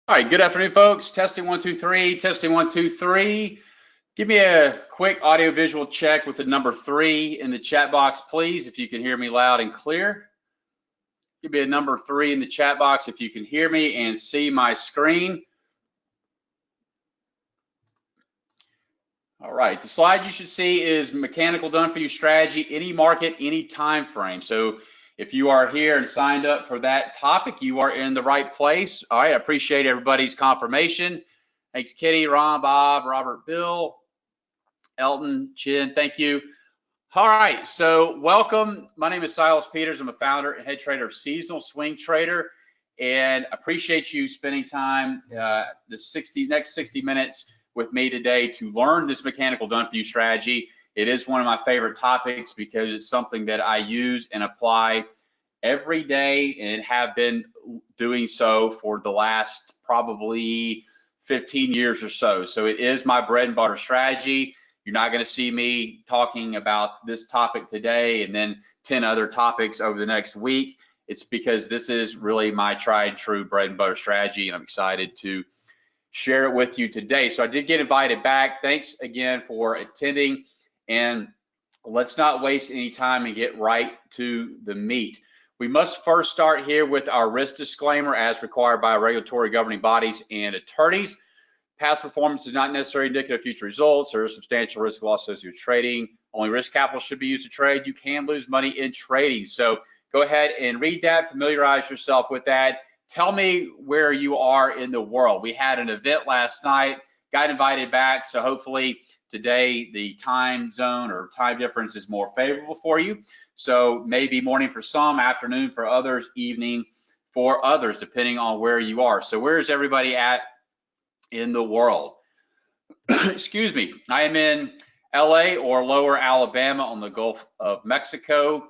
All right, good afternoon, folks. Testing 1 2 3, testing 1 2 3. Give me a quick audio visual check with the number 3 in the chat box, please, if you can hear me loud and clear. Give me a number 3 in the chat box if you can hear me and see my screen. All right, the slide you should see is mechanical done for you strategy, any market, any time frame. So if you are here and signed up for that topic, you are in the right place. All right, I appreciate everybody's confirmation. Thanks, Kitty, Ron, Bob, Robert, Bill, Elton, Chin, thank you. All right, so welcome. My name is Silas Peters. I'm a founder and head trader of Seasonal Swing Trader, and appreciate you spending time the next 60 minutes with me today to learn this mechanical done for you strategy. It is one of my favorite topics because it's something that I use and apply every day and have been doing so for the last probably 15 years or so. So it is my bread and butter strategy. You're not going to see me talking about this topic today and then 10 other topics over the next week. It's because this is really my tried and true bread and butter strategy, and I'm excited to share it with you today. So I did get invited back. Thanks again for attending, and let's not waste any time and get right to the meat. We must first start here with our risk disclaimer as required by regulatory governing bodies and attorneys. Past performance is not necessarily indicative of future results. There is substantial risk of loss associated with trading. Only risk capital should be used to trade. You can lose money in trading. So go ahead and read that, familiarize yourself with that. Tell me where you are in the world. We had an event last night, got invited back. So hopefully today the time zone or time difference is more favorable for you. So maybe morning for some, afternoon for others, evening for others, depending on where you are. So where is everybody at in the world? Excuse me. I am in LA or lower Alabama on the Gulf of Mexico,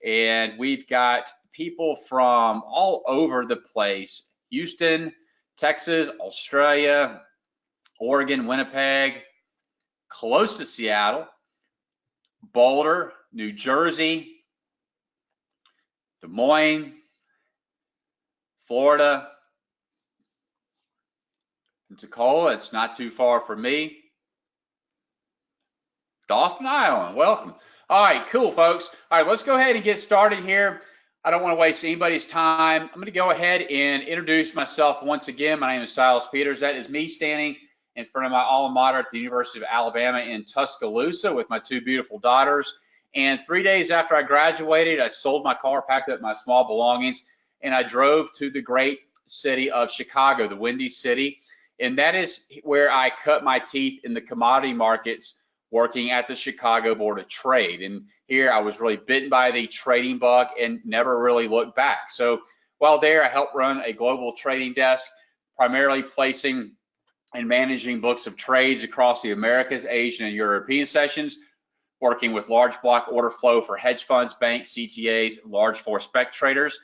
and we've got people from all over the place: Houston, Texas, Australia, Oregon, Winnipeg, close to Seattle, Boulder, New Jersey, Des Moines, Florida, Pensacola. It's not too far from me. Dauphin Island, welcome. All right, cool, folks. All right, let's go ahead and get started here. I don't want to waste anybody's time. I'm going to go ahead and introduce myself once again. My name is Silas Peters. That is me standing in front of my alma mater at the University of Alabama in Tuscaloosa with my two beautiful daughters. And 3 days after I graduated, I sold my car, packed up my small belongings, and I drove to the great city of Chicago, the Windy City. And that is where I cut my teeth in the commodity markets, working at the Chicago Board of Trade. And here I was really bitten by the trading bug and never really looked back. So while there, I helped run a global trading desk, primarily placing and managing books of trades across the Americas, Asian, and European sessions, working with large block order flow for hedge funds, banks, CTAs, large floor spec traders.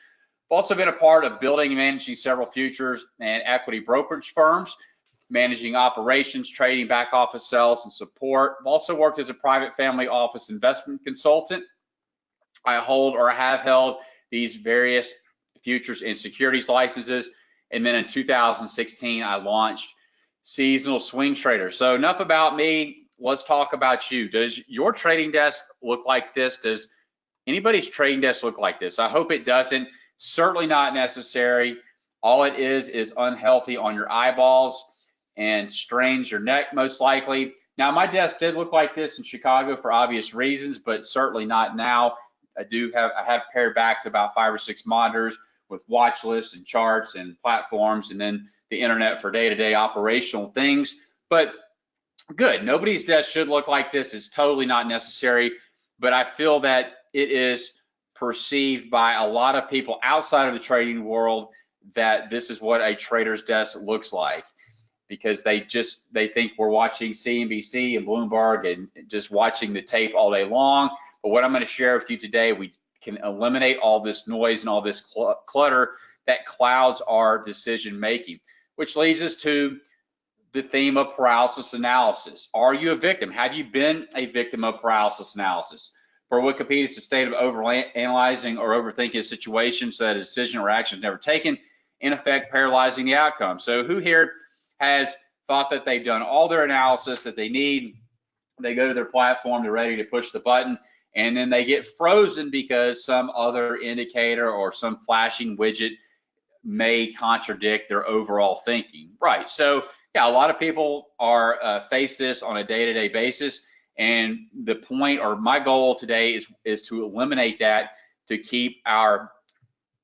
I've also been a part of building and managing several futures and equity brokerage firms, managing operations, trading, back office sales, and support. I've also worked as a private family office investment consultant. I hold or have held these various futures and securities licenses. And then in 2016, I launched Seasonal Swing Trader. So enough about me. Let's talk about you. Does your trading desk look like this? Does anybody's trading desk look like this? I hope it doesn't. Certainly not necessary. All it is unhealthy on your eyeballs and strains your neck most likely. Now, my desk did look like this in Chicago for obvious reasons, but certainly not now. I have paired back to about 5 or 6 monitors with watch lists and charts and platforms, and then the internet for day-to-day operational things. But good, nobody's desk should look like this. It's totally not necessary, but I feel that it is perceived by a lot of people outside of the trading world that this is what a trader's desk looks like, because they think we're watching CNBC and Bloomberg and just watching the tape all day long. But what I'm going to share with you today, we can eliminate all this noise and all this clutter that clouds our decision making, which leads us to the theme of paralysis analysis. Are you a victim? Have you been a victim of paralysis analysis? For Wikipedia, it's a state of overanalyzing or overthinking a situation so that a decision or action is never taken. in effect paralyzing the outcome. So who here has thought that they've done all their analysis that they need? They go to their platform, they're ready to push the button, and then they get frozen because some other indicator or some flashing widget may contradict their overall thinking. Right. So yeah, a lot of people are face this on a day-to-day basis, and the point or my goal today is to eliminate that, to keep our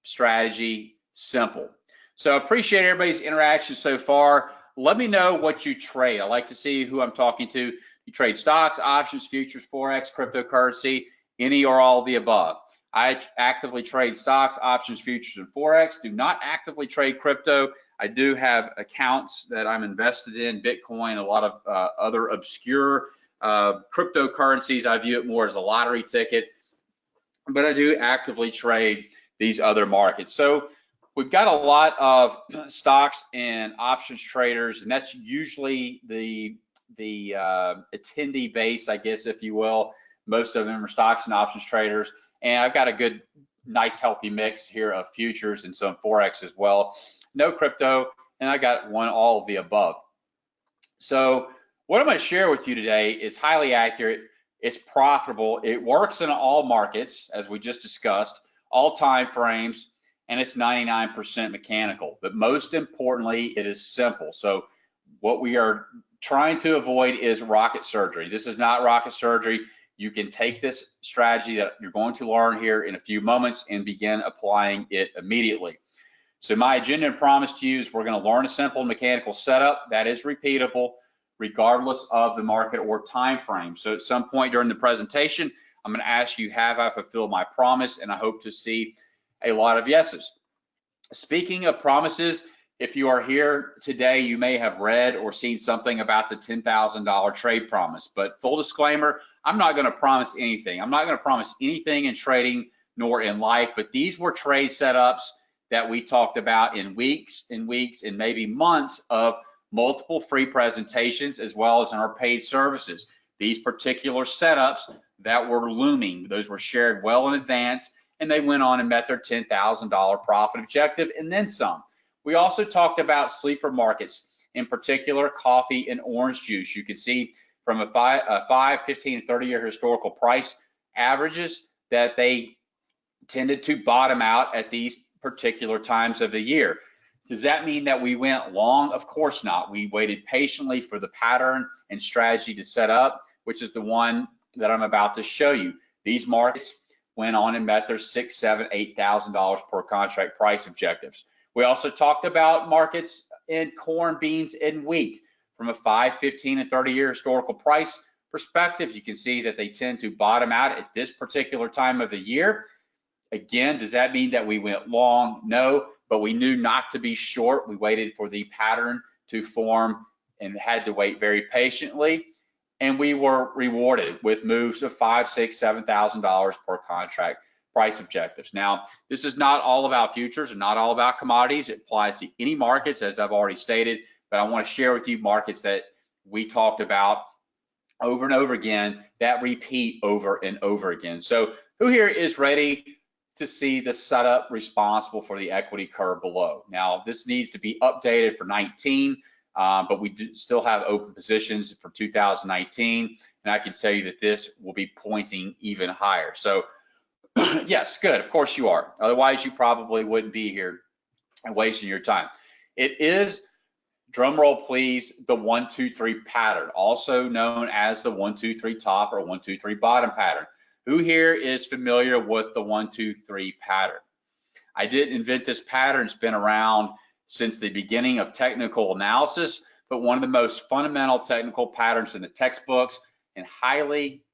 strategy simple. So appreciate everybody's interaction so far. Let me know what you trade. I like to see who I'm talking to. You trade stocks, options, futures, forex, cryptocurrency, any or all of the above. I actively trade stocks, options, futures, and forex. Do not actively trade crypto. I do have accounts that I'm invested in, Bitcoin, a lot of other obscure cryptocurrencies. I view it more as a lottery ticket, but I do actively trade these other markets. So we've got a lot of stocks and options traders, and that's usually the attendee base, I guess, if you will. Most of them are stocks and options traders, and I've got a good, nice, healthy mix here of futures and some forex as well. No crypto, and I got all of the above. So what I'm going to share with you today is highly accurate. It's profitable. It works in all markets, as we just discussed, all time frames, and it's 99% mechanical. But most importantly, it is simple. So what we are trying to avoid is rocket surgery. This is not rocket surgery. You can take this strategy that you're going to learn here in a few moments and begin applying it immediately. So my agenda and promise to you is we're going to learn a simple mechanical setup that is repeatable regardless of the market or time frame. So at some point during the presentation, I'm going to ask you, have I fulfilled my promise? And I hope to see a lot of yeses. Speaking of promises, if you are here today, you may have read or seen something about the $10,000 trade promise. But full disclaimer, I'm not going to promise anything. I'm not going to promise anything in trading nor in life, but these were trade setups that we talked about in weeks and weeks and maybe months of multiple free presentations, as well as in our paid services. These particular setups that were looming, those were shared well in advance, and they went on and met their $10,000 profit objective and then some. We also talked about sleeper markets, in particular coffee and orange juice. You can see from a 5, 15, and 30-year historical price averages that they tended to bottom out at these particular times of the year. Does that mean that we went long? Of course not. We waited patiently for the pattern and strategy to set up, which is the one that I'm about to show you. These markets went on and met their $6,000, $7,000, $8,000 per contract price objectives. We also talked about markets in corn, beans, and wheat. From a 5, 15, and 30-year historical price perspective, you can see that they tend to bottom out at this particular time of the year. Again, does that mean that we went long? No, but we knew not to be short. We waited for the pattern to form and had to wait very patiently. And we were rewarded with moves of $5,000, $6,000, $7,000 per contract price objectives. Now, this is not all about futures and not all about commodities. It applies to any markets, as I've already stated, but I want to share with you markets that we talked about over and over again that repeat over and over again. So who here is ready to see the setup responsible for the equity curve below? Now, this needs to be updated for 19, but we do still have open positions for 2019, and I can tell you that this will be pointing even higher. So yes, good, of course you are. Otherwise, you probably wouldn't be here and wasting your time. It is, drum roll please, the 1, 2, 3 pattern, also known as the 1, 2, 3 top or 1, 2, 3 bottom pattern. Who here is familiar with the 1, 2, 3 pattern? I didn't invent this pattern. It's been around since the beginning of technical analysis, but one of the most fundamental technical patterns in the textbooks and highly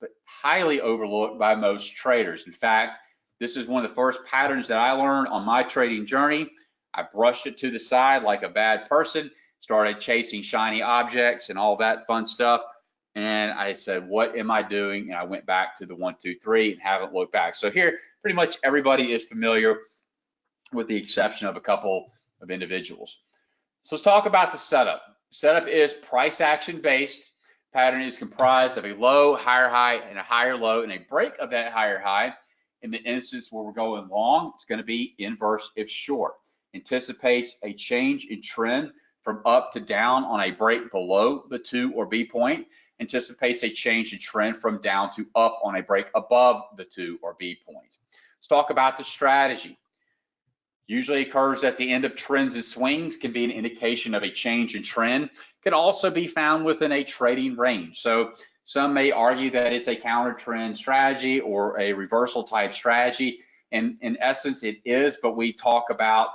overlooked by most traders. In fact, this is one of the first patterns that I learned on my trading journey. I brushed it to the side like a bad person, started chasing shiny objects and all that fun stuff. And I said, what am I doing? And I went back to the 1, 2, 3 and haven't looked back. So here, pretty much everybody is familiar with the exception of a couple of individuals. So let's talk about the setup. Setup is price action based. Pattern is comprised of a low, higher high, and a higher low, and a break of that higher high. In the instance where we're going long, it's going to be inverse if short. anticipates a change in trend from up to down on a break below the 2 or B point, anticipates a change in trend from down to up on a break above the 2 or B point. Let's talk about the strategy. Usually occurs at the end of trends and swings, can be an indication of a change in trend, can also be found within a trading range. So some may argue that it's a counter trend strategy or a reversal type strategy. And in essence, it is, but we talk about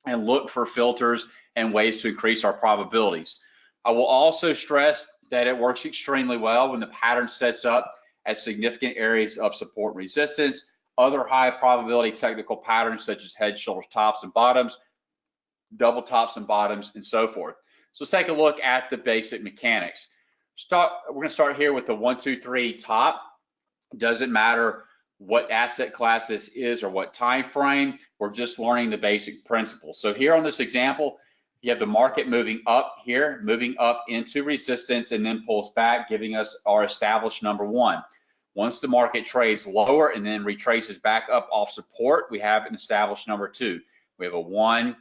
and look for filters and ways to increase our probabilities. I will also stress that it works extremely well when the pattern sets up as significant areas of support and resistance. Other high probability technical patterns such as head, shoulders, tops, and bottoms, double tops and bottoms, and so forth. So let's take a look at the basic mechanics. We're going to start here with the 1, 2, 3 top. Doesn't matter what asset class this is or what time frame. We're just learning the basic principles. So here on this example, you have the market moving up here, moving up into resistance, and then pulls back, giving us our established number 1. Once the market trades lower and then retraces back up off support, we have an established number 2. We have a 1,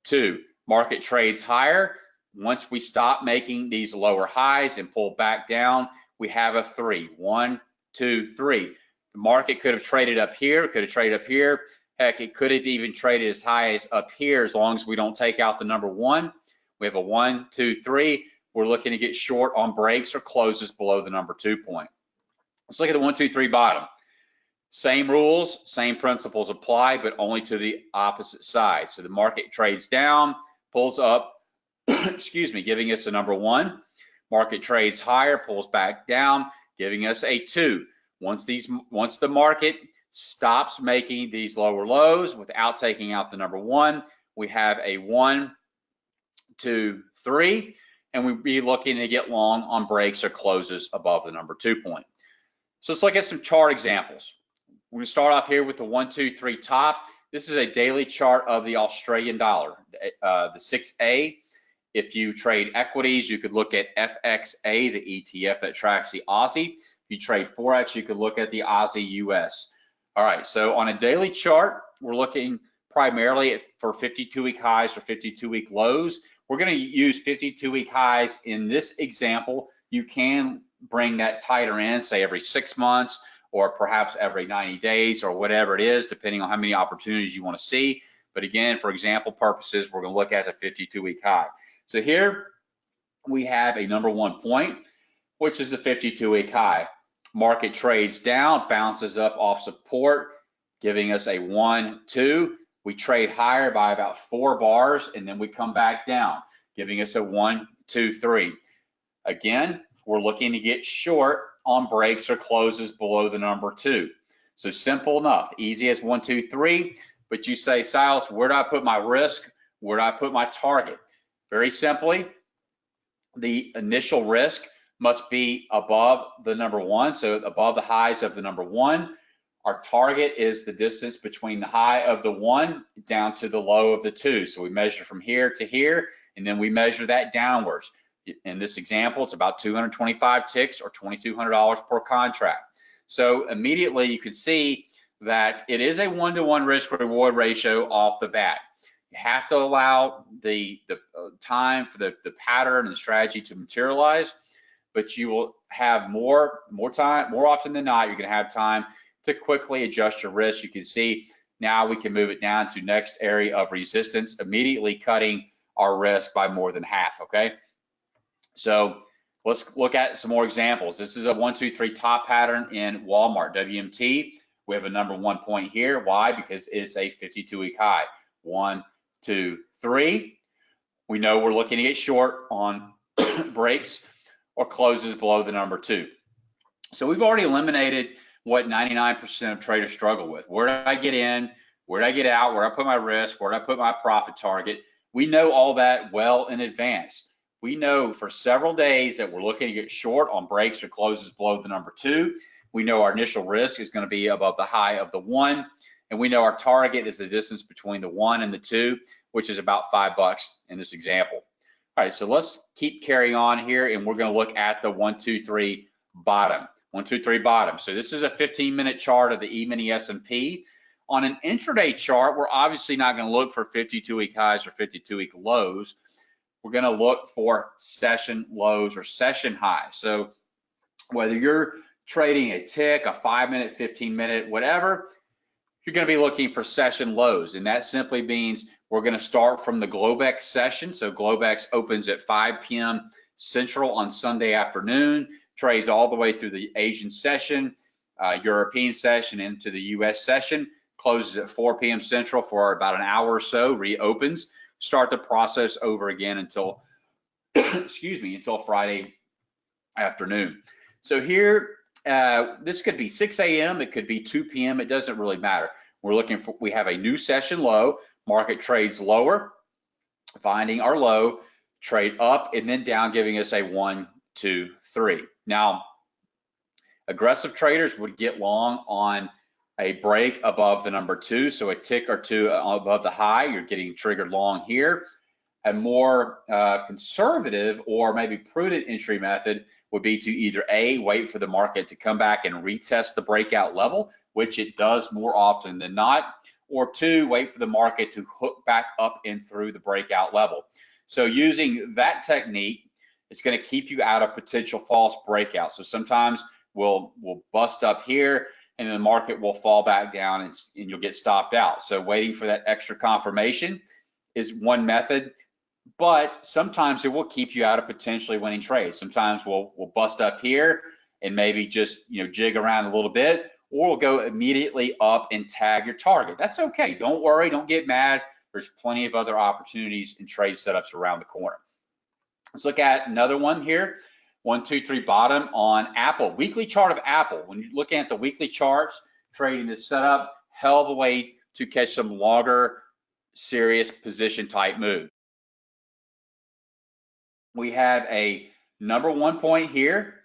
2. Market trades higher. Once we stop making these lower highs and pull back down, we have a 3. 1, 2, 3. The market could have traded up here, could have traded up here. Heck, it could have even traded as high as up here as long as we don't take out the number 1. We have a 1, 2, 3. We're looking to get short on breaks or closes below the number 2 point. Let's look at the 1, 2, 3 bottom. Same rules, same principles apply, but only to the opposite side. So the market trades down, pulls up, excuse me, giving us a number 1. Market trades higher, pulls back down, giving us a 2. Once the market stops making these lower lows without taking out the number 1, we have a 1, 2, 3, and we'd be looking to get long on breaks or closes above the number 2 point. So let's look at some chart examples. We're going to start off here with the 1, 2, 3 top. This is a daily chart of the Australian dollar, the 6A. If you trade equities, you could look at FXA, the ETF that tracks the Aussie. If you trade Forex, you could look at the Aussie US. All right, so on a daily chart, we're looking primarily for 52-week highs or 52-week lows. We're going to use 52-week highs in this example. You can bring that tighter in, say every 6 months or perhaps every 90 days or whatever it is, depending on how many opportunities you want to see. But again, for example purposes, we're going to look at the 52-week high. So here we have a number 1 point, which is the 52-week high. Market trades down, bounces up off support, giving us a 1, 2. We trade higher by about 4 bars, and then we come back down, giving us a 1, 2, 3. Again, we're looking to get short on breaks or closes below the number 2. So simple enough, easy as 1, 2, 3. But you say, Silas, where do I put my risk? Where do I put my target? Very simply, the initial risk must be above the number 1, so above the highs of the number 1. Our target is the distance between the high of the 1 down to the low of the 2. So we measure from here to here, and then we measure that downwards. In this example, it's about 225 ticks or $2,200 per contract. So immediately you can see that it is a 1-to-1 risk reward ratio off the bat. You have to allow the time for the pattern and the strategy to materialize, but you will have more time, more often than not, you're going to have time to quickly adjust your risk. You can see now we can move it down to next area of resistance, immediately cutting our risk by more than half, okay? So let's look at some more examples. This is a 1, 2, 3 top pattern in Walmart, WMT. We have a number 1 point here. Why? Because it's a 52-week high. 1, 2, 3. We know we're looking to get short on breaks or closes below the number 2. So we've already eliminated what 99% of traders struggle with. Where do I get in? Where do I get out? Where do I put my risk? Where do I put my profit target? We know all that well in advance. We know for several days that we're looking to get short on breaks or closes below the number 2. We know our initial risk is going to be above the high of the 1. And we know our target is the distance between the 1 and the 2, which is about $5 in this example. All right, so let's keep carrying on here, and we're going to look at the 1, 2, 3 bottom. 1, 2, 3 bottom. So this is a 15-minute chart of the E-mini S&P. On an intraday chart, we're obviously not going to look for 52-week highs or 52-week lows. We're going to look for session lows or session highs. So whether you're trading a tick, a 5-minute, 15-minute, whatever, you're going to be looking for session lows. And that simply means we're going to start from the Globex session. So Globex opens at 5 p.m. Central on Sunday afternoon, trades all the way through the Asian session, European session, into the US session, closes at 4 p.m. Central for about an hour or so, reopens, start the process over again until, excuse me, until Friday afternoon. So here, this could be 6 a.m., it could be 2 p.m., it doesn't really matter. We're looking for, we have a new session low, market trades lower, finding our low, trade up and then down, giving us a 1, 2, 3. Now, aggressive traders would get long on a break above the number 2, so a tick or two above the high, you're getting triggered long here. A more conservative or maybe prudent entry method would be to either A, wait for the market to come back and retest the breakout level, which it does more often than not, or 2, wait for the market to hook back up and through the breakout level. So using that technique, it's going to keep you out of potential false breakouts. So sometimes we'll bust up here and the market will fall back down and you'll get stopped out. So waiting for that extra confirmation is one method, but sometimes it will keep you out of potentially winning trades. Sometimes we'll bust up here and maybe just jig around a little bit, or we'll go immediately up and tag your target. That's okay. Don't worry. Don't get mad. There's plenty of other opportunities and trade setups around the corner. Let's look at another one here. 1, 2, 3 bottom on Apple. Weekly chart of Apple. When you're looking at the weekly charts, trading this setup, hell of a way to catch some longer, serious position type move. We have a number 1 point here,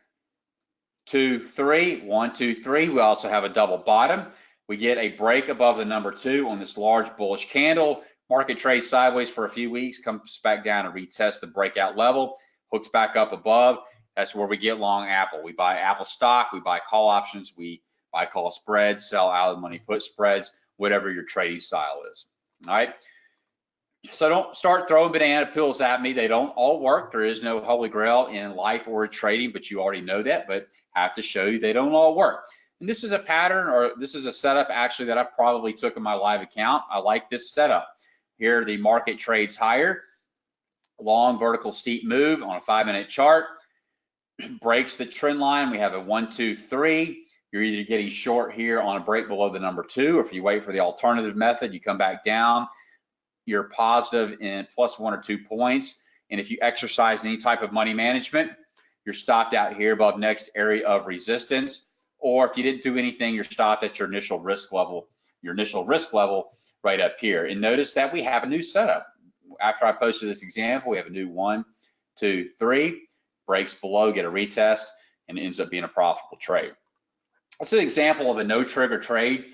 2, 3, 1, 2, 3. We also have a double bottom. We get a break above the number 2 on this large bullish candle. Market trades sideways for a few weeks, comes back down and retests the breakout level, hooks back up above. That's where we get long Apple. We buy Apple stock, we buy call options, we buy call spreads, sell out of money put spreads, whatever your trading style is. All right. So don't start throwing banana peels at me. They don't all work. There is no holy grail in life or trading, but you already know that, but I have to show you they don't all work. And this is a pattern, or this is a setup actually that I probably took in my live account. I like this setup. Here the market trades higher, long vertical steep move on a 5-minute chart, breaks the trend line. We have a 1, 2, 3. You're either getting short here on a break below the number 2, or if you wait for the alternative method, you come back down. You're positive in plus 1 or 2 points. And if you exercise any type of money management, you're stopped out here above next area of resistance. Or if you didn't do anything, you're stopped at your initial risk level right up here. And notice that we have a new setup. After I posted this example, we have a new 1, 2, 3, breaks below, get a retest, and it ends up being a profitable trade. That's an example of a no trigger trade.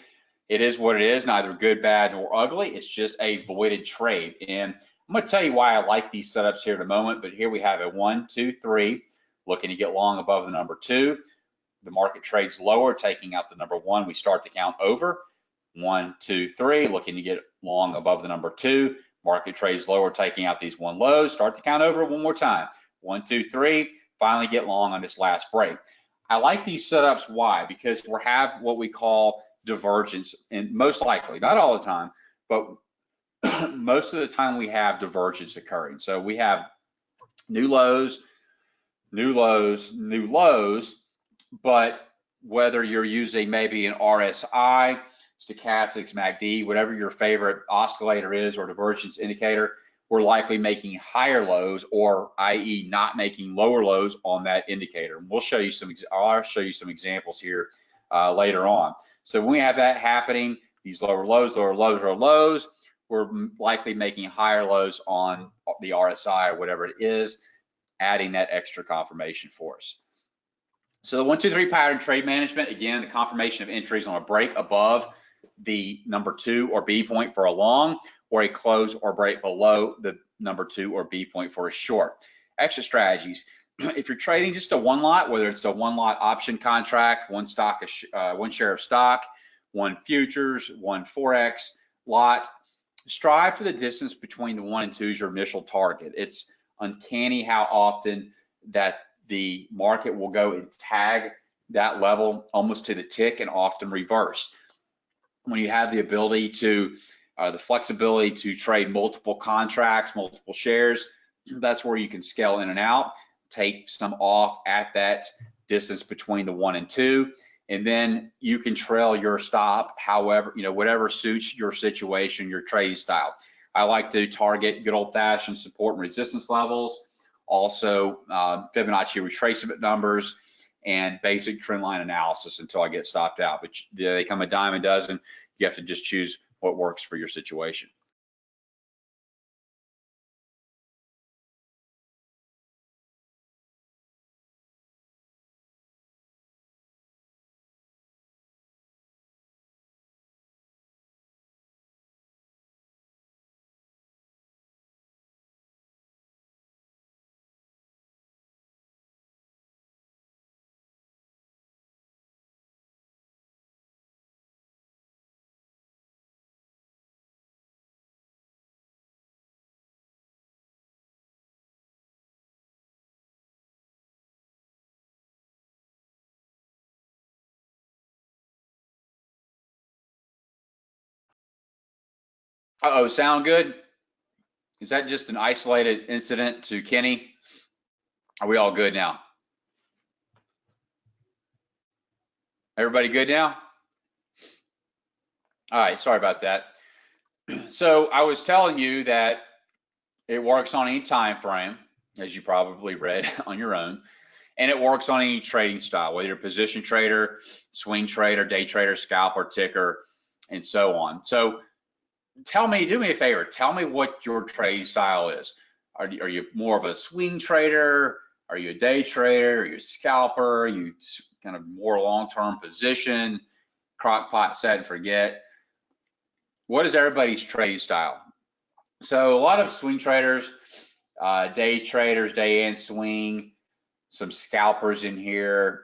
It is what it is, neither good, bad, nor ugly. It's just a voided trade. And I'm going to tell you why I like these setups here in a moment, but here we have a 1, 2, 3, looking to get long above the number 2. The market trades lower, taking out the number 1. We start the count over. 1, 2, 3, looking to get long above the number 2. Market trades lower, taking out these 1 lows. Start the count over one more time. 1, 2, 3, finally get long on this last break. I like these setups. Why? Because we have what we call divergence, and most likely, not all the time, but most of the time we have divergence occurring. So we have new lows, new lows, new lows, but whether you're using maybe an RSI, stochastics, MACD, whatever your favorite oscillator is or divergence indicator, we're likely making higher lows, or i.e. not making lower lows on that indicator. And I'll show you some examples here later on. So when we have that happening, these lower lows, lower lows, lower lows, we're likely making higher lows on the RSI or whatever it is, adding that extra confirmation for us. So the 1, 2, 3 pattern trade management, again, the confirmation of entries on a break above the number 2 or B point for a long, or a close or break below the number 2 or B point for a short. Extra strategies. If you're trading just a 1 lot, whether it's a 1 lot option contract, one share of stock, one futures, one Forex lot. Strive for the distance between the 1 and 2 is your initial target. It's uncanny how often that the market will go and tag that level almost to the tick and often reverse. When you have the ability to, the flexibility to trade multiple contracts, multiple shares, that's where you can scale in and out, take some off at that distance between the 1 and 2, and then you can trail your stop however, whatever suits your situation, your trading style. I like to target good old-fashioned support and resistance levels, also Fibonacci retracement numbers, and basic trend line analysis until I get stopped out. But they come a dime a dozen. You have to just choose what works for your situation. Uh-oh, sound good? Is that just an isolated incident to Kenny? Are we all good now? Everybody good now? All right, sorry about that. So I was telling you that it works on any time frame, as you probably read on your own, and it works on any trading style, whether you're a position trader, swing trader, day trader, scalper, ticker, and so on. So tell me, do me a favor, tell me what your trading style is. Are you more of a swing trader? Are you a day trader? Are you a scalper? Are you kind of more long-term position, crock pot, set and forget? What is everybody's trading style? So a lot of swing traders, day traders, day and swing, some scalpers in here,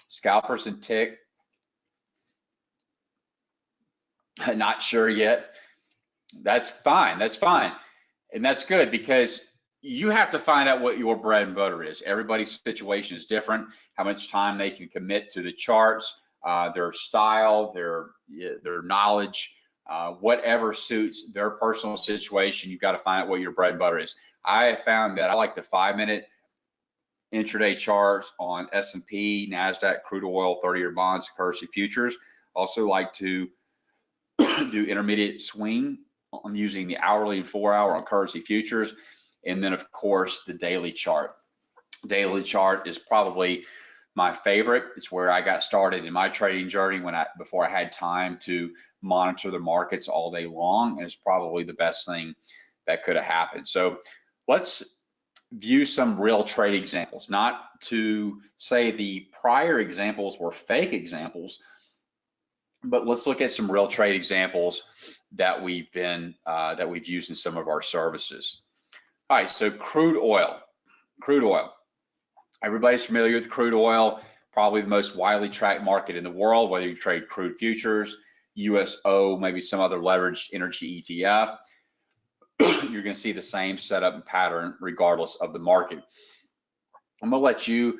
scalpers and tick. Not sure yet. That's fine. That's fine. And that's good because you have to find out what your bread and butter is. Everybody's situation is different, how much time they can commit to the charts, their style, their knowledge, whatever suits their personal situation. You've got to find out what your bread and butter is. I have found that I like the 5-minute intraday charts on S&P, NASDAQ, crude oil, 30-year bonds, currency futures. Also like to do intermediate swing. I'm using the hourly and 4-hour on currency futures. And then of course the daily chart. Daily chart is probably my favorite. It's where I got started in my trading journey before I had time to monitor the markets all day long. And it's probably the best thing that could have happened. So let's view some real trade examples, not to say the prior examples were fake examples, but let's look at some real trade examples that we've used in some of our services. All right, so crude oil. Crude oil. Everybody's familiar with crude oil, probably the most widely tracked market in the world, whether you trade crude futures, USO, maybe some other leveraged energy ETF. You're going to see the same setup and pattern regardless of the market. I'm going to let you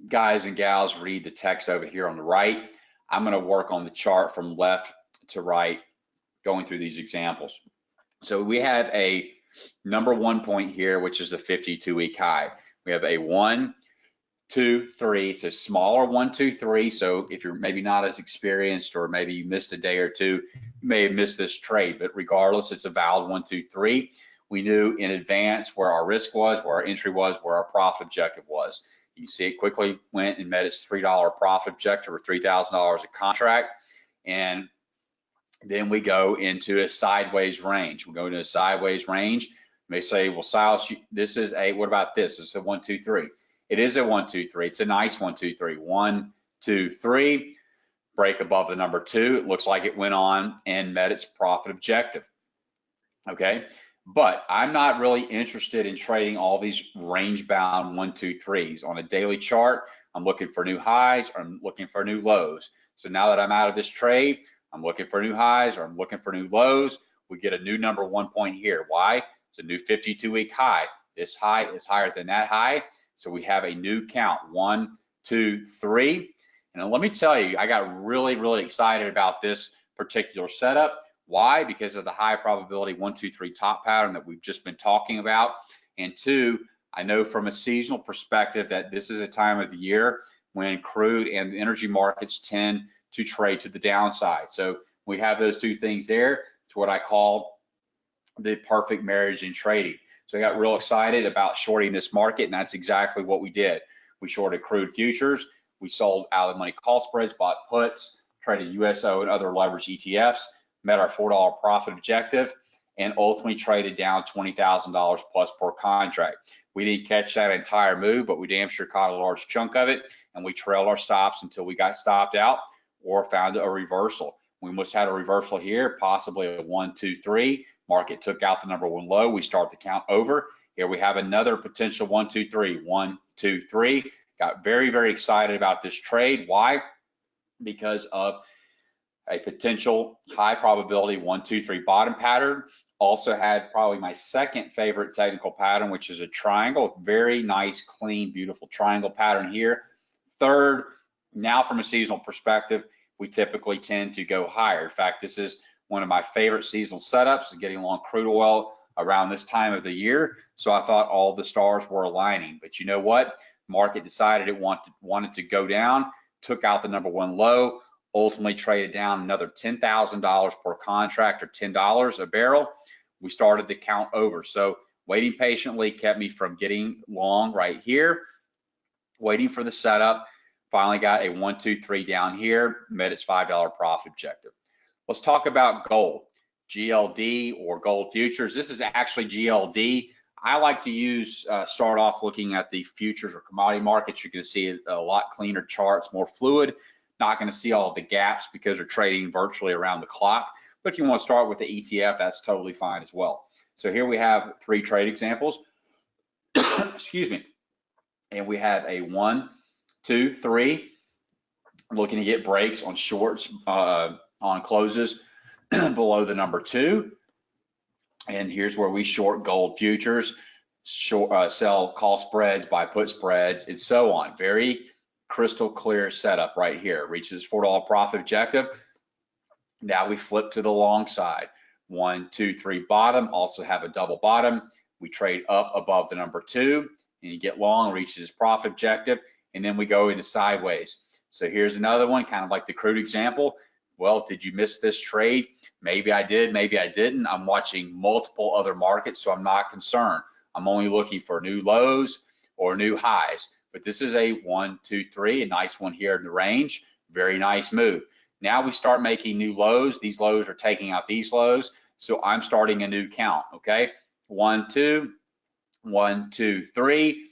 guys and gals read the text over here on the right. I'm going to work on the chart from left to right, going through these examples. So we have a number 1 point here, which is the 52-week high. We have a 1, 2, 3. It's a smaller 1, 2, 3. So if you're maybe not as experienced, or maybe you missed a day or two, you may have missed this trade. But regardless, it's a valid 1, 2, 3. We knew in advance where our risk was, where our entry was, where our profit objective was. You can see it quickly went and met its $3 profit objective, or $3,000 a contract. And then we go into a sideways range. We go into a sideways range. You may say, well, Silas, this is a, what about this? It's a 1, 2, 3. It is a 1, 2, 3. It's a nice 1, 2, 3. 1, 2, 3. Break above the number 2. It looks like it went on and met its profit objective. Okay, but I'm not really interested in trading all these range-bound 1, 2, 3s. On a daily chart, I'm looking for new highs, or I'm looking for new lows. So now that I'm out of this trade, I'm looking for new highs or I'm looking for new lows, we get a new number 1 point here. Why? It's a new 52-week high. This high is higher than that high. So we have a new count, 1, 2, 3. And let me tell you, I got really, really excited about this particular setup. Why? Because of the high probability 1, 2, 3 top pattern that we've just been talking about. And 2, I know from a seasonal perspective that this is a time of the year when crude and the energy markets tend to trade to the downside. So we have those 2 things there. It's what I call the perfect marriage in trading. So I got real excited about shorting this market, and that's exactly what we did. We shorted crude futures, we sold out of the money call spreads, bought puts, traded USO and other leverage ETFs, met our $4 profit objective, and ultimately traded down $20,000 plus per contract. We didn't catch that entire move, but we damn sure caught a large chunk of it, and we trailed our stops until we got stopped out or found a reversal. We must have had a reversal here, possibly a 1, 2, 3. Market took out the number 1 low. We start the count over. Here we have another potential 1, 2, 3. 1, 2, 3. Got very, very excited about this trade. Why? Because of a potential high probability 1, 2, 3 bottom pattern. Also had probably my second favorite technical pattern, which is a triangle. Very nice, clean, beautiful triangle pattern here. Third, now from a seasonal perspective, we typically tend to go higher. In fact, this is one of my favorite seasonal setups, is getting long crude oil around this time of the year. So I thought all the stars were aligning. But you know what? Market decided it wanted to go down, took out the number 1 low, ultimately traded down another $10,000 per contract, or $10 a barrel. We started the count over. So waiting patiently kept me from getting long right here, waiting for the setup. Finally got a 1, 2, 3 down here, met its $5 profit objective. Let's talk about gold, GLD or gold futures. This is actually GLD. I like to start off looking at the futures or commodity markets. You're going to see a lot cleaner charts, more fluid. Not going to see all of the gaps because they're trading virtually around the clock. But if you want to start with the ETF, that's totally fine as well. So here we have 3 trade examples. Excuse me. And we have a 1, 2, 3. Looking to get breaks on shorts on closes below the number 2. And here's where we short gold futures, sell call spreads, buy put spreads, and so on. Very crystal clear setup right here. Reaches $4 profit objective. Now we flip to the long side. 1, 2, 3 bottom, also have a double bottom. We trade up above the number 2, and you get long, reaches profit objective, and then we go into sideways. So here's another one, kind of like the crude example. Well, did you miss this trade? Maybe I did, maybe I didn't. I'm watching multiple other markets, so I'm not concerned. I'm only looking for new lows or new highs. But this is a 1, 2, 3, a nice one here in the range. Very nice move. Now we start making new lows. These lows are taking out these lows. So I'm starting a new count, okay? 1, 2, 1, 2, 3.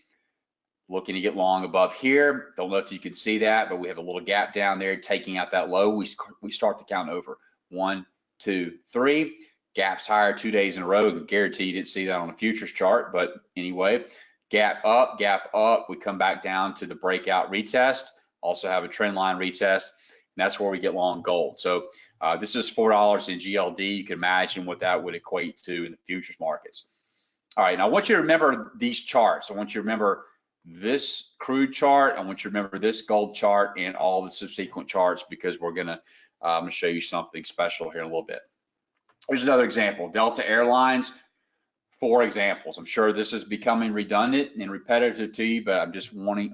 Looking to get long above here. Don't know if you can see that, but we have a little gap down there taking out that low. We start the count over. 1, 2, 3. Gaps higher 2 days in a row. I can guarantee you didn't see that on a futures chart, but anyway, gap up, gap up. We come back down to the breakout retest. Also have a trend line retest, and that's where we get long gold. So this is $4 in GLD. You can imagine what that would equate to in the futures markets. All right, now I want you to remember these charts. I want you to remember this crude chart. I want you to remember this gold chart and all the subsequent charts, because we're gonna I'm gonna show you something special here in a little bit. Here's another example, Delta Airlines. 4 examples. I'm sure this is becoming redundant and repetitive to you, but I'm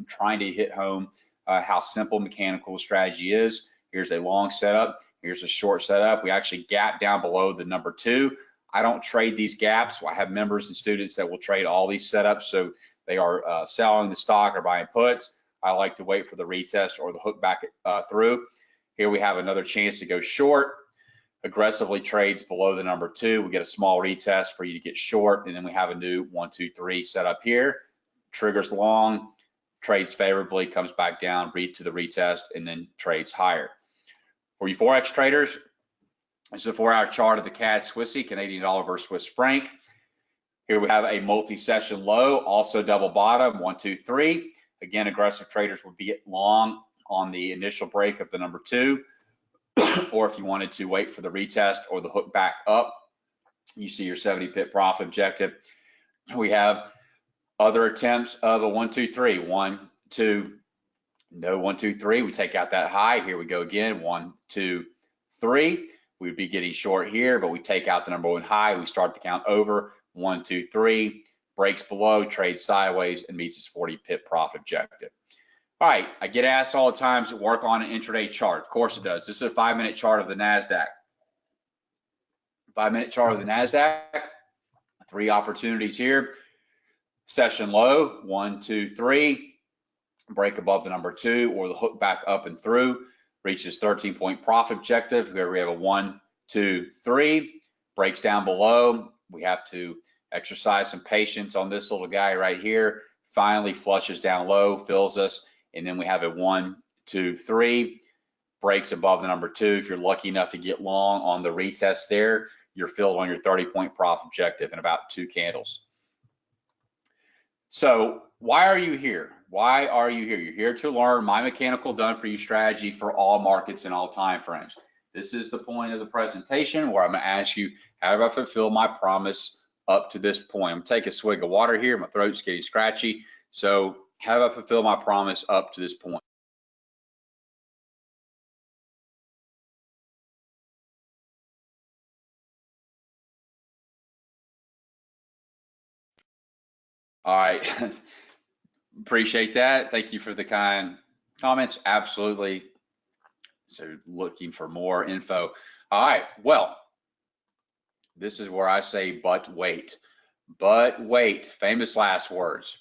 trying to hit home how simple mechanical strategy is. Here's a long setup. Here's a short setup. We actually gap down below the number 2. I don't trade these gaps. I have members and students that will trade all these setups. So they are selling the stock or buying puts. I like to wait for the retest or the hook back through. Here we have another chance to go short. Aggressively trades below the number 2. We get a small retest for you to get short, and then we have a new 1, 2, 3 setup here. Triggers long, trades favorably, comes back down, read to the retest, and then trades higher. For you Forex traders, this is a 4-hour chart of the CAD Swissy, Canadian dollar versus Swiss franc. Here we have a multi-session low, also double bottom, 1, 2, 3. Again, aggressive traders would be long on the initial break of the number 2. or if you wanted to wait for the retest or the hook back up, you see your 70 pip profit objective. We have other attempts of a 1, 2, 3, 1, 2, no 1, 2, 3. We take out that high. Here we go again. 1, 2, 3. We'd be getting short here, but we take out the number 1 high. We start the count over. 1, 2, 3. Breaks below, trades sideways, and meets its 40 pip profit objective. All right, I get asked all the time to work on an intraday chart. Of course it does. This is a 5-minute chart of the NASDAQ. 5-minute chart of the NASDAQ. 3 opportunities here. Session low, 1, 2, 3. Break above the number 2 or the hook back up and through. Reaches 13-point profit objective. Here we have a 1, 2, 3. Breaks down below. We have to exercise some patience on this little guy right here. Finally flushes down low, fills us. And then we have a 1, 2, 3, breaks above the number 2. If you're lucky enough to get long on the retest there, you're filled on your 30-point profit objective in about 2 candles. So why are you here? Why are you here? You're here to learn my mechanical done-for-you strategy for all markets and all time frames. This is the point of the presentation where I'm going to ask you, how do I fulfill my promise up to this point? I'm going to take a swig of water here. My throat's getting scratchy. So how do I fulfill my promise up to this point? All right. Appreciate that. Thank you for the kind comments. Absolutely. So looking for more info. All right. Well, this is where I say, but wait. But wait. Famous last words.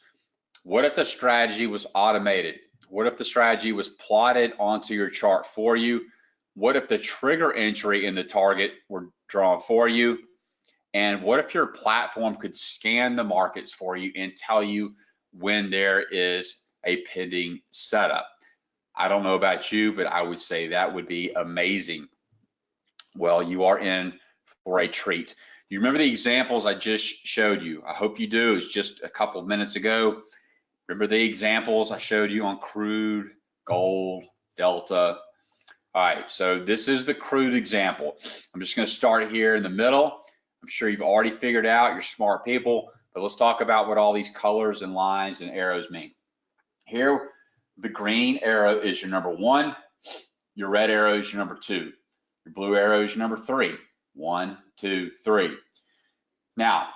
What if the strategy was automated? What if the strategy was plotted onto your chart for you? What if the trigger entry in the target were drawn for you? And what if your platform could scan the markets for you and tell you when there is a pending setup? I don't know about you, but I would say that would be amazing. Well, you are in for a treat. You remember the examples I just showed you? I hope you do. It's just a couple of minutes ago. Remember the examples I showed you on crude, gold, delta. All right, so this is the crude example. I'm just going to start here in the middle. I'm sure you've already figured out, you're smart people, but let's talk about what all these colors and lines and arrows mean. Here, the green arrow is your number 1, your red arrow is your number 2, your blue arrow is your number 3. 1, 2, 3. Now,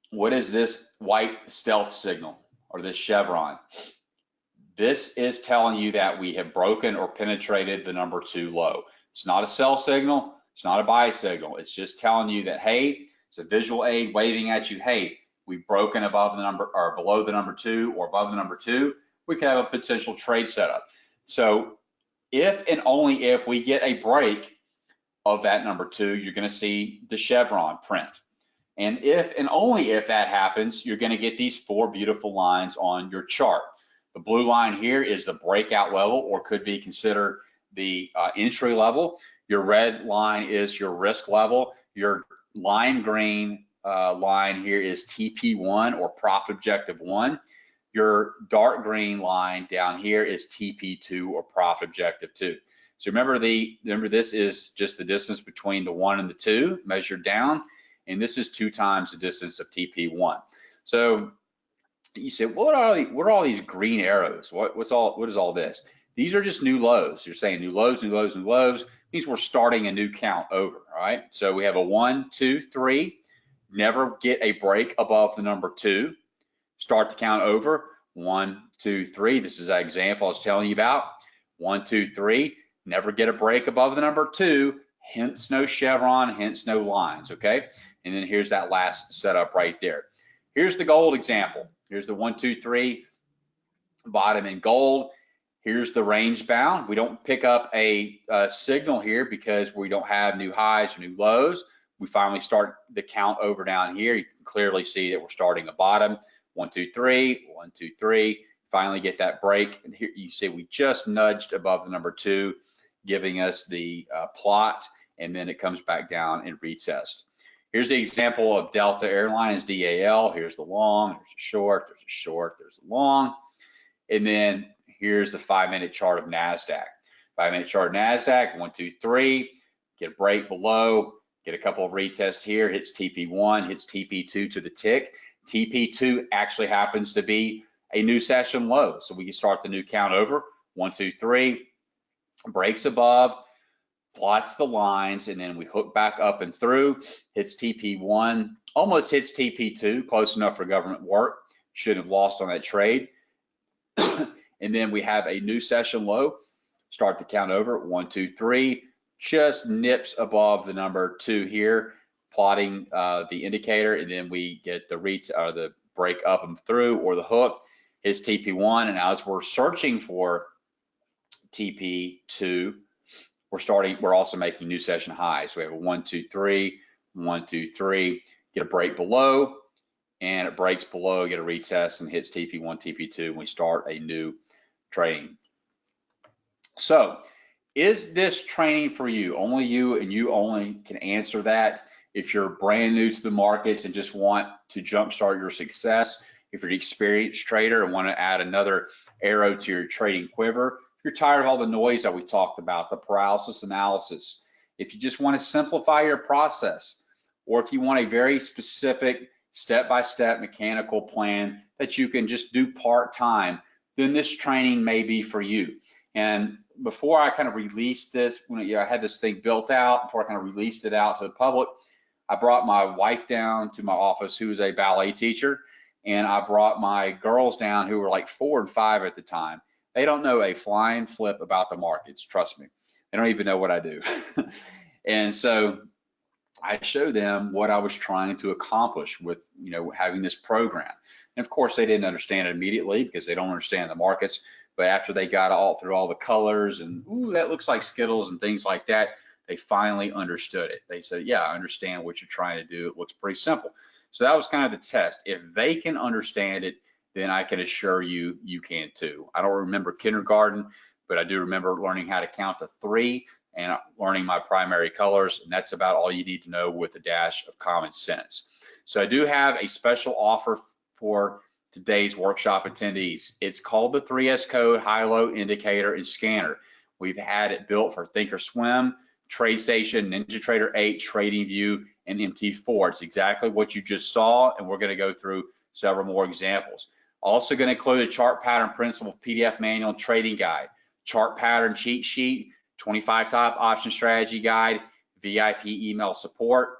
what is this white stealth signal or this chevron? This is telling you that we have broken or penetrated the number 2 low. It's not a sell signal. It's not a buy signal. It's just telling you that, hey, it's a visual aid waving at you. Hey, we've broken above the number or below the number 2 or above the number 2. We could have a potential trade setup. So if and only if we get a break of that number 2, you're going to see the chevron print. And if and only if that happens, you're going to get these 4 beautiful lines on your chart. The blue line here is the breakout level, or could be considered the entry level. Your red line is your risk level. Your lime green line here is TP1 or profit objective 1. Your dark green line down here is TP2 or profit objective 2. So remember this is just the distance between the 1 and the 2 measured down, and this is 2 times the distance of TP1. So you say, what are all these green arrows? What is all this? These are just new lows. You're saying new lows, new lows, new lows. Means we're starting a new count over, all right? So we have a 1, 2, 3. Never get a break above the number 2. Start the count over. 1, 2, 3. This is that example I was telling you about. 1, 2, 3. Never get a break above the number 2. Hence no chevron, hence no lines, okay? And then here's that last setup right there. Here's the gold example. Here's the 1, 2, 3 bottom in gold. Here's the range bound. We don't pick up a signal here because we don't have new highs or new lows. We finally start the count over down here. You can clearly see that we're starting a bottom. 1, 2, 3, 1, 2, 3. Finally get that break. And here you see we just nudged above the number 2, giving us the plot, and then it comes back down and retest. Here's the example of Delta Airlines, DAL. Here's the long, there's a short, there's a short, there's a long. And then here's the 5-minute chart of NASDAQ. 5-minute chart NASDAQ, 1, 2, 3, get a break below, get a couple of retests here, hits TP1, hits TP2 to the tick. TP2 actually happens to be a new session low. So we can start the new count over, 1, 2, 3, breaks above, plots the lines, and then we hook back up and through, hits TP1, almost hits TP2, close enough for government work, shouldn't have lost on that trade. And then we have a new session low, start the count over, 1, 2, 3, just nips above the number 2 here, plotting the indicator, and then we get the break up and through or the hook, hits TP1, and as we're searching for TP2, we're also making new session highs. So we have a 1, 2, 3, 1, 2, 3, get a break below, and it breaks below, get a retest and hits TP1, TP2, and we start a new trading. So is this training for you? Only you and you only can answer that. If you're brand new to the markets and just want to jumpstart your success, if you're an experienced trader and want to add another arrow to your trading quiver, if you're tired of all the noise that we talked about, the paralysis analysis, if you just want to simplify your process, or if you want a very specific step-by-step mechanical plan that you can just do part-time, then this training may be for you. And before I kind of released this, when I had this thing built out, before I kind of released it out to the public, I brought my wife down to my office, who was a ballet teacher, and I brought my girls down who were like 4 and 5 at the time. They don't know a flying flip about the markets, trust me. They don't even know what I do. And so I showed them what I was trying to accomplish with, having this program. And of course, they didn't understand it immediately because they don't understand the markets. But after they got through all the colors and, ooh, that looks like Skittles and things like that, they finally understood it. They said, yeah, I understand what you're trying to do. It looks pretty simple. So that was kind of the test. If they can understand it, then I can assure you, you can too. I don't remember kindergarten, but I do remember learning how to count to 3 and learning my primary colors, and that's about all you need to know with a dash of common sense. So I do have a special offer for today's workshop attendees. It's called the 3S Code High-Low Indicator and Scanner. We've had it built for Thinkorswim, TradeStation, NinjaTrader 8, TradingView, and MT4. It's exactly what you just saw, and we're going to go through several more examples. Also going to include a chart pattern principle PDF manual and trading guide, chart pattern cheat sheet, 25 top option strategy guide, VIP email support,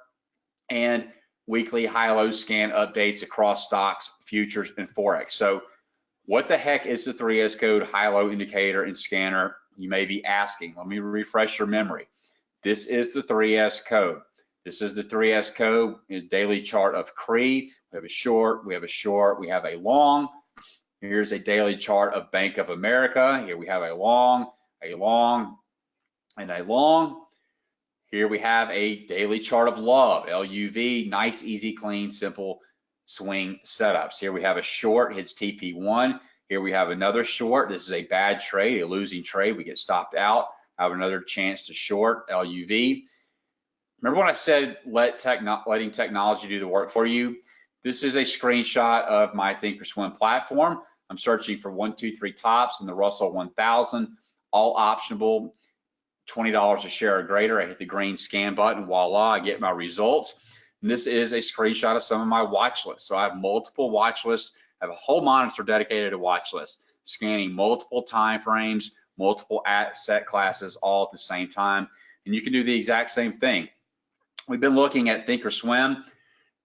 and weekly high-low scan updates across stocks, futures, and Forex. So what the heck is the 3S Code High-Low Indicator and Scanner? You may be asking. Let me refresh your memory. This is the 3S Code. This is the 3S Code, a daily chart of CRE. We have a short, we have a short, we have a long. Here's a daily chart of Bank of America. Here we have a long, and a long. Here we have a daily chart of Love, LUV, nice, easy, clean, simple swing setups. Here we have a short, hits TP1. Here we have another short. This is a bad trade, a losing trade. We get stopped out. I have another chance to short, LUV. Remember when I said letting technology do the work for you? This is a screenshot of my Thinkorswim platform. I'm searching for 1, 2, 3 tops in the Russell 1000, all optionable, $20 a share or greater. I hit the green scan button, voila, I get my results. And this is a screenshot of some of my watch lists. So I have multiple watch lists. I have a whole monitor dedicated to watch lists, scanning multiple time frames, multiple asset classes all at the same time. And you can do the exact same thing. We've been looking at Thinkorswim.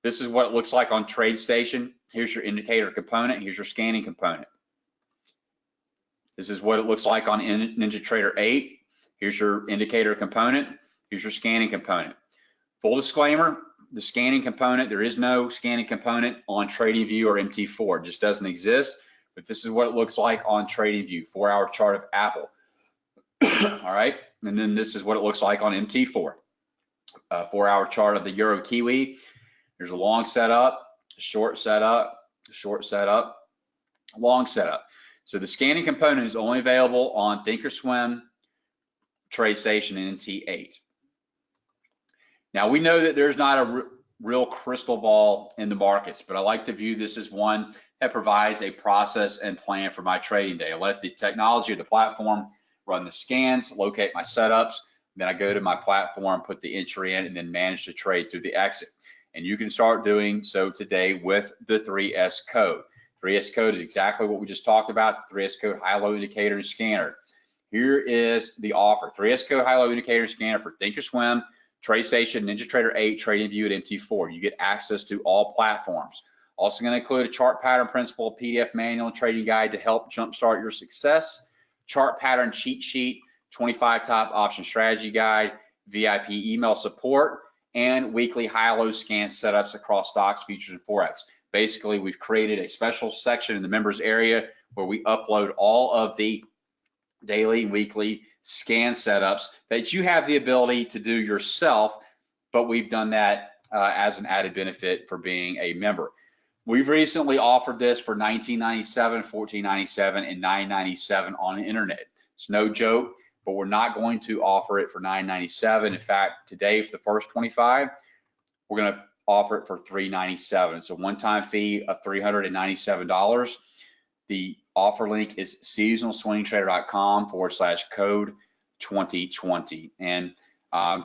This is what it looks like on TradeStation. Here's your indicator component. Here's your scanning component. This is what it looks like on NinjaTrader 8. Here's your indicator component. Here's your scanning component. Full disclaimer, the scanning component, there is no scanning component on TradingView or MT4. It just doesn't exist, but this is what it looks like on TradingView, 4-hour chart of Apple. All right, and then this is what it looks like on MT4, 4-hour chart of the Euro Kiwi. There's a long setup, a short setup, a short setup, a long setup. So the scanning component is only available on Thinkorswim, TradeStation, and NT8. Now we know that there's not a real crystal ball in the markets, but I like to view this as one that provides a process and plan for my trading day. I let the technology of the platform run the scans, locate my setups. Then I go to my platform, put the entry in, and then manage the trade through the exit. And you can start doing so today with the 3S code. 3S code is exactly what we just talked about, the 3S code high-low indicator and scanner. Here is the offer. 3S code high-low indicator scanner for Thinkorswim, TradeStation, NinjaTrader 8, TradingView, and MT4. You get access to all platforms. Also going to include a chart pattern principle, PDF manual, and trading guide to help jumpstart your success, chart pattern cheat sheet, 25 top option strategy guide, VIP email support, and weekly high-low scan setups across stocks, futures, and Forex. Basically, we've created a special section in the members area where we upload all of the daily and weekly scan setups that you have the ability to do yourself, but we've done that as an added benefit for being a member. We've recently offered this for $19.97, $14.97, and $9.97 on the internet. It's no joke, but we're not going to offer it for $9.97. In fact, today for the first 25, we're going to offer it for $3.97. It's a one-time fee of $397. The offer link is seasonalswingtrader.com/code 2020. And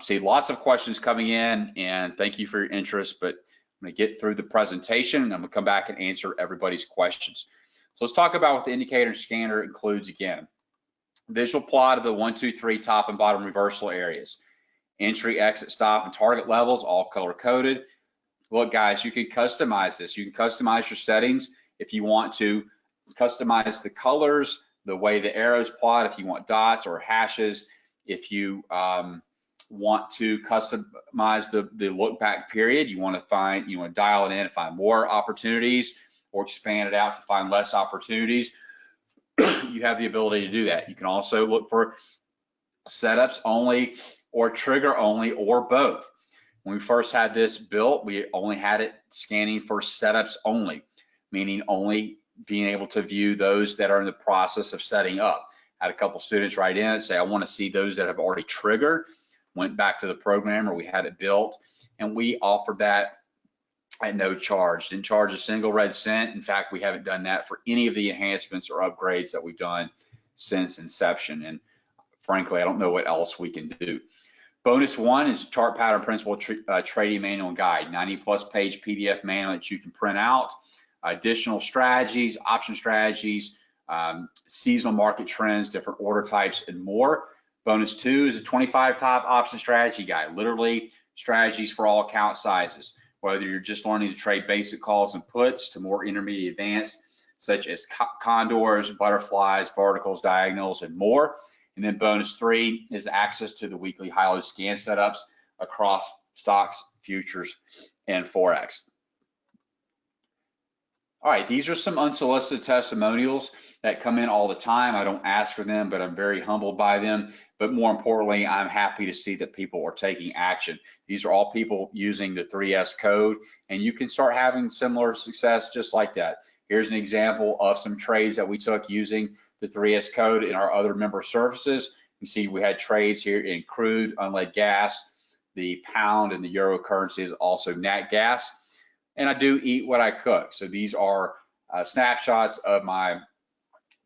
see lots of questions coming in, and thank you for your interest, but I'm going to get through the presentation and I'm going to come back and answer everybody's questions. So let's talk about what the indicator scanner includes again. Visual plot of the 1, 2, 3 top and bottom reversal areas. Entry, exit, stop, and target levels, all color coded. Look, guys, you can customize this. You can customize your settings if you want to customize the colors, the way the arrows plot, if you want dots or hashes, if you want to customize the look back period, you want to dial it in and find more opportunities or expand it out to find less opportunities. You have the ability to do that. You can also look for setups only or trigger only or both. When we first had this built, we only had it scanning for setups only, meaning only being able to view those that are in the process of setting up. I had a couple students write in and say, I want to see those that have already triggered. Went back to the programmer, we had it built, and we offered that at no charge. Didn't charge a single red cent. In fact, we haven't done that for any of the enhancements or upgrades that we've done since inception. And frankly, I don't know what else we can do. Bonus one is chart pattern principle trading manual and guide, 90+ page PDF manual that you can print out. Additional strategies, option strategies, seasonal market trends, different order types, and more. Bonus two is a 25 top option strategy guide, literally strategies for all account sizes, whether you're just learning to trade basic calls and puts to more intermediate advanced, such as condors, butterflies, verticals, diagonals, and more. And then bonus three is access to the weekly high-low scan setups across stocks, futures, and Forex. All right, these are some unsolicited testimonials that come in all the time. I don't ask for them, but I'm very humbled by them. But more importantly, I'm happy to see that people are taking action. These are all people using the 3S code, and you can start having similar success just like that. Here's an example of some trades that we took using the 3S code in our other member services. You see we had trades here in crude, unleaded gas, the pound, and the euro currencies, also nat gas. And I do eat what I cook. So these are snapshots of my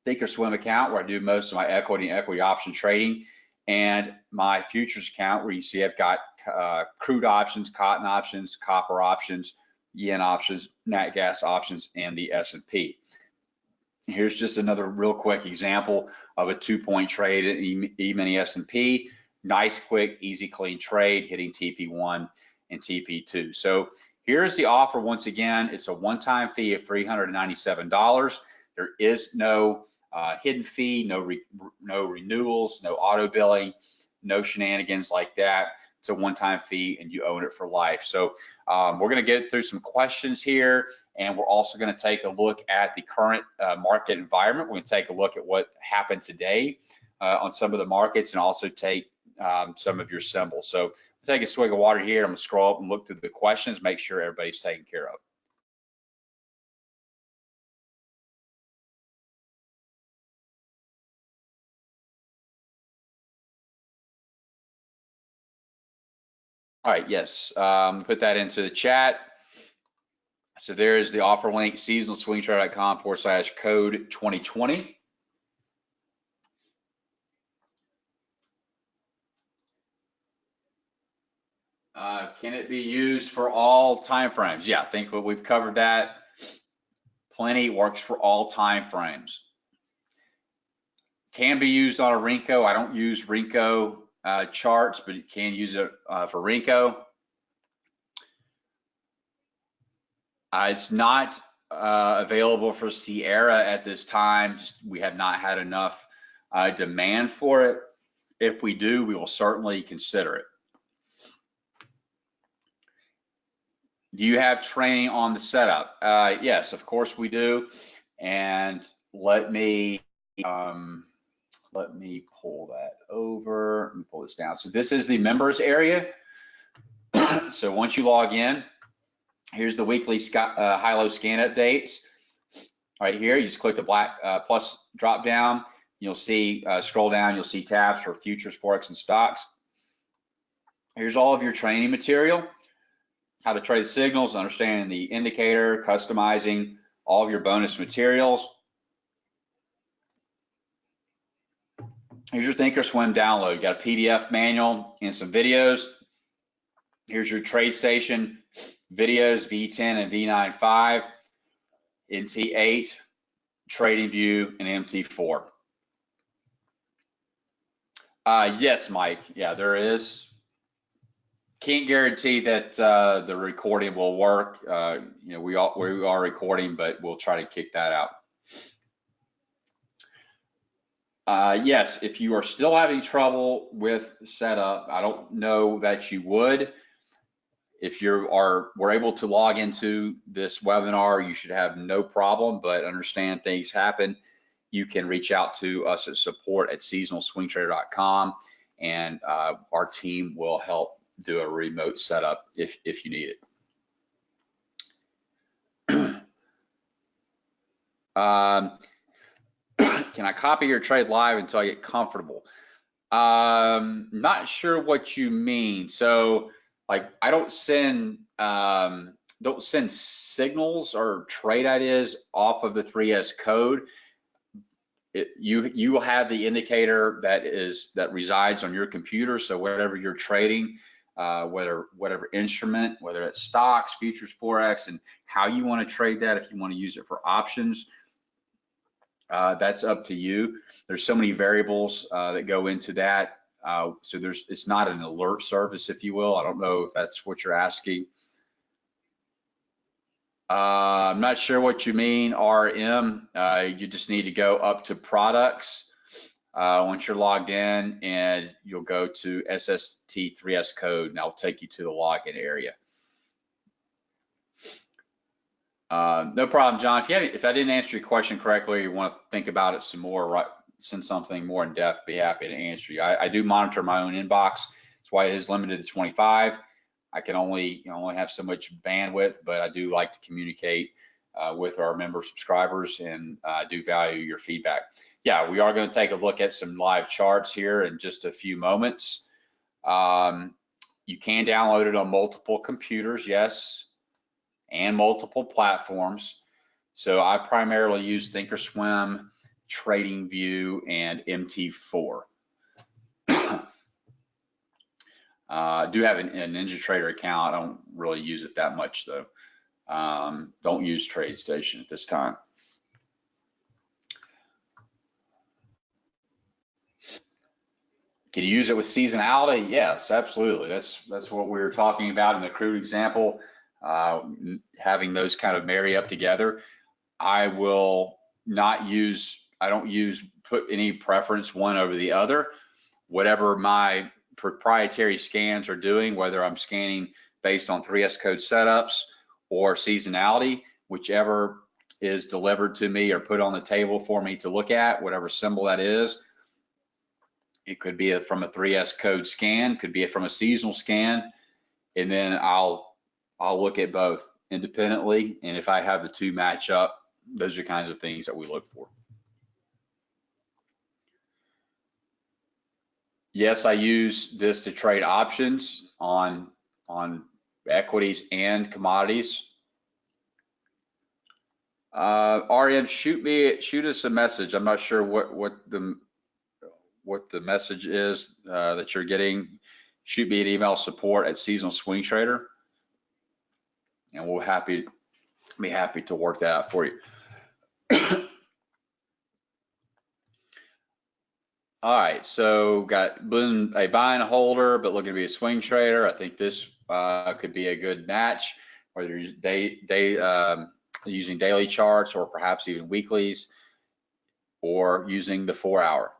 Thinkorswim account where I do most of my equity and equity option trading, and my futures account where you see I've got crude options, cotton options, copper options, yen options, nat gas options, and the S&P. Here's just another real quick example of a 2-point trade in E-mini S&P. Nice, quick, easy, clean trade hitting TP1 and TP2. So here's the offer once again. It's a one-time fee of $397. There is no hidden fee, no renewals, no auto billing, no shenanigans like that. It's a one-time fee and you own it for life. So we're going to get through some questions here, and we're also going to take a look at the current market environment. We're going to take a look at what happened today on some of the markets, and also take some of your symbols. So take a swig of water here. I'm going to scroll up and look through the questions, make sure everybody's taken care of. All right, yes, put that into the chat. So there is the offer link, seasonalswingtrader.com/code 2020. Can it be used for all time frames? Yeah, I think we've covered that. Plenty. Works for all time frames. Can be used on a Renko. I don't use Renko charts, but you can use it for Renko. It's not available for Sierra at this time. We have not had enough demand for it. If we do, we will certainly consider it. Do you have training on the setup? Yes, of course we do. And let me pull that over. Let me pull this down. So this is the members area. So once you log in, here's the weekly high-low scan updates. Right here, you just click the black plus drop down. You'll see, scroll down, you'll see tabs for futures, forex, and stocks. Here's all of your training material. How to trade signals, understanding the indicator, customizing all of your bonus materials. Here's your Thinkorswim download. You got a PDF manual and some videos. Here's your TradeStation videos, V10 and V9.5, NT8, TradingView, and MT4. Yes, Mike. Yeah, there is. Can't guarantee that the recording will work. You know, we are recording, but we'll try to kick that out. Yes, if you are still having trouble with setup, I don't know that you would. If we're able to log into this webinar, you should have no problem, but understand things happen. You can reach out to us at support@seasonalswingtrader.com, and our team will help do a remote setup if you need it. Can I copy your trade live until I get comfortable? Not sure what you mean. So, like, I don't send signals or trade ideas off of the 3S code. You will have the indicator that resides on your computer. So whatever you're trading, whatever instrument, whether it's stocks, futures, forex, and how you want to trade that, if you want to use it for options, that's up to you. There's so many variables that go into that. So it's not an alert service, if you will. I don't know if that's what you're asking. I'm not sure what you mean, RM. You just need to go up to products once you're logged in, and you'll go to SST3S code, and that'll take you to the login area. No problem, John. If I didn't answer your question correctly, you want to think about it some more, send something more in depth, be happy to answer you. I do monitor my own inbox. That's why it is limited to 25. I can only have so much bandwidth, but I do like to communicate with our member subscribers, and I do value your feedback. Yeah, we are going to take a look at some live charts here in just a few moments. You can download it on multiple computers, yes, and multiple platforms. So I primarily use Thinkorswim, TradingView, and MT4. I do have a NinjaTrader account. I don't really use it that much though. Don't use TradeStation at this time. Can you use it with seasonality? Yes, absolutely. That's what we were talking about in the crude example, having those kind of marry up together. I don't put any preference one over the other. Whatever my proprietary scans are doing, whether I'm scanning based on 3S code setups or seasonality, whichever is delivered to me or put on the table for me to look at, whatever symbol that is. It could be from a 3S code scan, could be from a seasonal scan, and then I'll look at both independently, and if I have the two match up, those are kinds of things that we look for. Yes, I use this to trade options on equities and commodities. RM, shoot us a message. I'm not sure what the message is that you're getting. shoot me an email, support@seasonalswingtrader, and we'll be happy to work that out for you. All right, so got a buy and a holder, but looking to be a swing trader. I think this could be a good match, whether you're using daily charts or perhaps even weeklies, or using the 4-hour.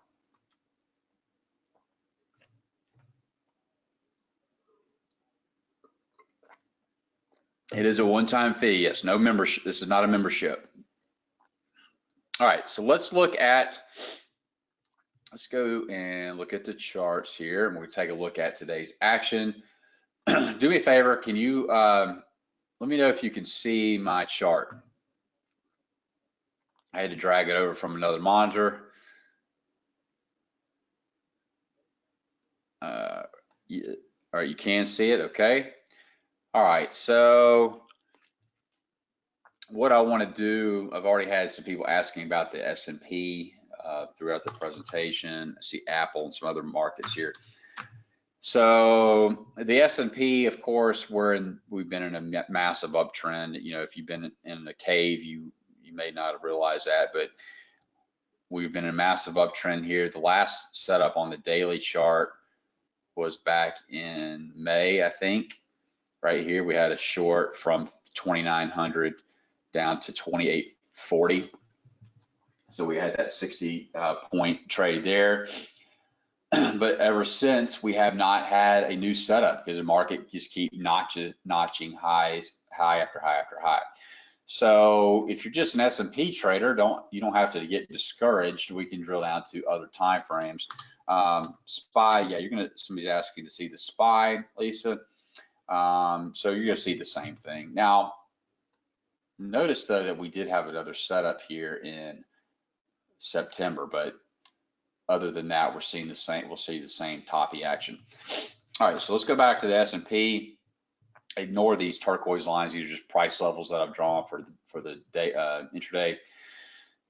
It is a one-time fee. Yes, no membership. This is not a membership. All right, so let's go and look at the charts here, and we'll take a look at today's action. Do me a favor, can you let me know if you can see my chart? I had to drag it over from another monitor. All right, you can see it, okay. All right, so what I want to do, I've already had some people asking about the S&P throughout the presentation. I see Apple and some other markets here. So the S&P, of course, we've been in a massive uptrend. You know, if you've been in a cave, you may not have realized that, but we've been in a massive uptrend here. The last setup on the daily chart was back in May, I think. Right here, we had a short from 2,900 down to 2,840. So we had that 60 point trade there. But ever since, we have not had a new setup because the market just keeps notching high after high after high. So if you're just an S&P trader, you don't have to get discouraged. We can drill down to other time frames. SPY, yeah, somebody's asking to see the SPY, Lisa. So you're gonna see the same thing. Now, notice though that we did have another setup here in September, but other than that, we'll see the same toppy action. All right, so let's go back to the S&P. Ignore these turquoise lines. These are just price levels that I've drawn for the day intraday.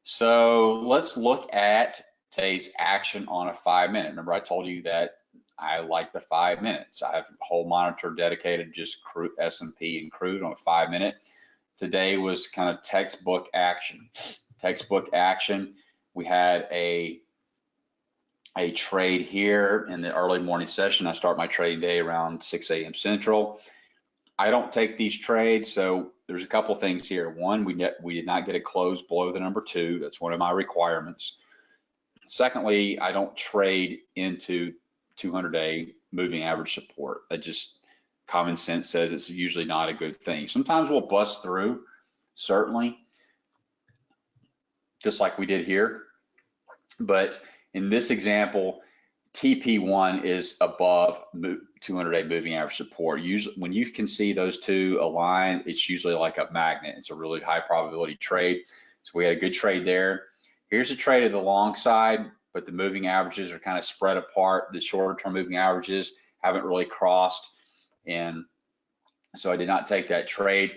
So let's look at today's action on a 5-minute. Remember, I told you that I like the 5 minutes. I have a whole monitor dedicated just crude S&P and crude on a 5-minute. Today was kind of textbook action. We had a trade here in the early morning session. I start my trading day around 6 a.m. Central. I don't take these trades, so there's a couple things here. One, we did not get a close below the number 2. That's one of my requirements. Secondly, I don't trade into 200-day moving average support. That just common sense says it's usually not a good thing. Sometimes we'll bust through, certainly, just like we did here. But in this example, TP1 is above 200-day moving average support. Usually, when you can see those two align, it's usually like a magnet. It's a really high probability trade. So we had a good trade there. Here's a trade of the long side, but the moving averages are kind of spread apart. The shorter term moving averages haven't really crossed, and so I did not take that trade.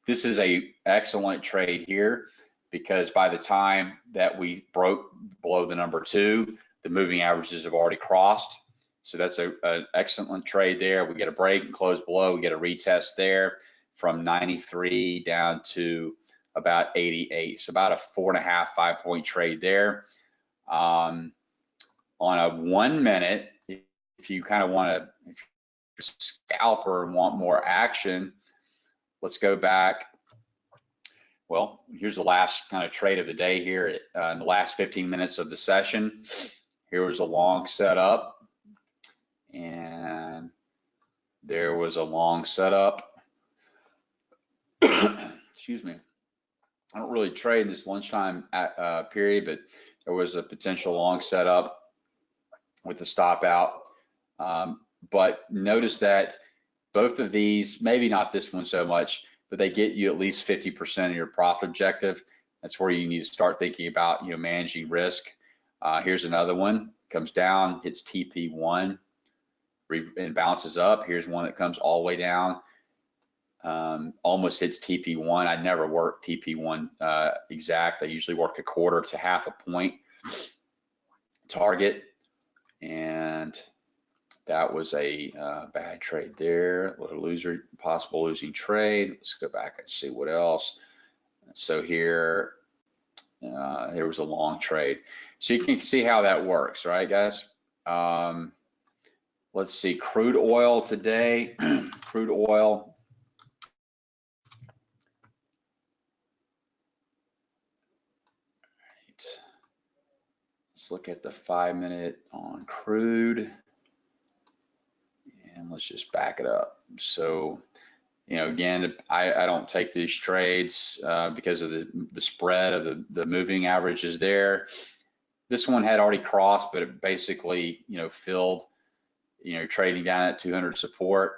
This is an excellent trade here because by the time that we broke below the number 2, the moving averages have already crossed. So that's an excellent trade there. We get a break and close below. We get a retest there from 93 down to about 88. So about a 4.5, 5-point trade there. On a 1 minute, if you kind of want to, if you're a scalper and want more action, let's go back. Well, here's the last kind of trade of the day here in the last 15 minutes of the session. Here was a long setup, and there was a long setup. Excuse me. I don't really trade this lunchtime period, but there was a potential long setup with the stop out. But notice that both of these, maybe not this one so much, but they get you at least 50% of your profit objective. That's where you need to start thinking about, managing risk. Here's another one, comes down, hits TP1, and bounces up. Here's one that comes all the way down, almost hits TP1. I never work TP1 exact. I usually work a quarter to half a point target, and that was a bad trade there. Loser, possible losing trade. Let's go back and see what else. So here, there was a long trade. So you can see how that works, right, guys? Let's see, crude oil today. Crude oil. Let's look at the 5-minute on crude. And let's just back it up. So, you know, again, I don't take these trades because of the spread of the moving averages there. This one had already crossed, but it basically, you know, filled, you know, trading down at 200 support,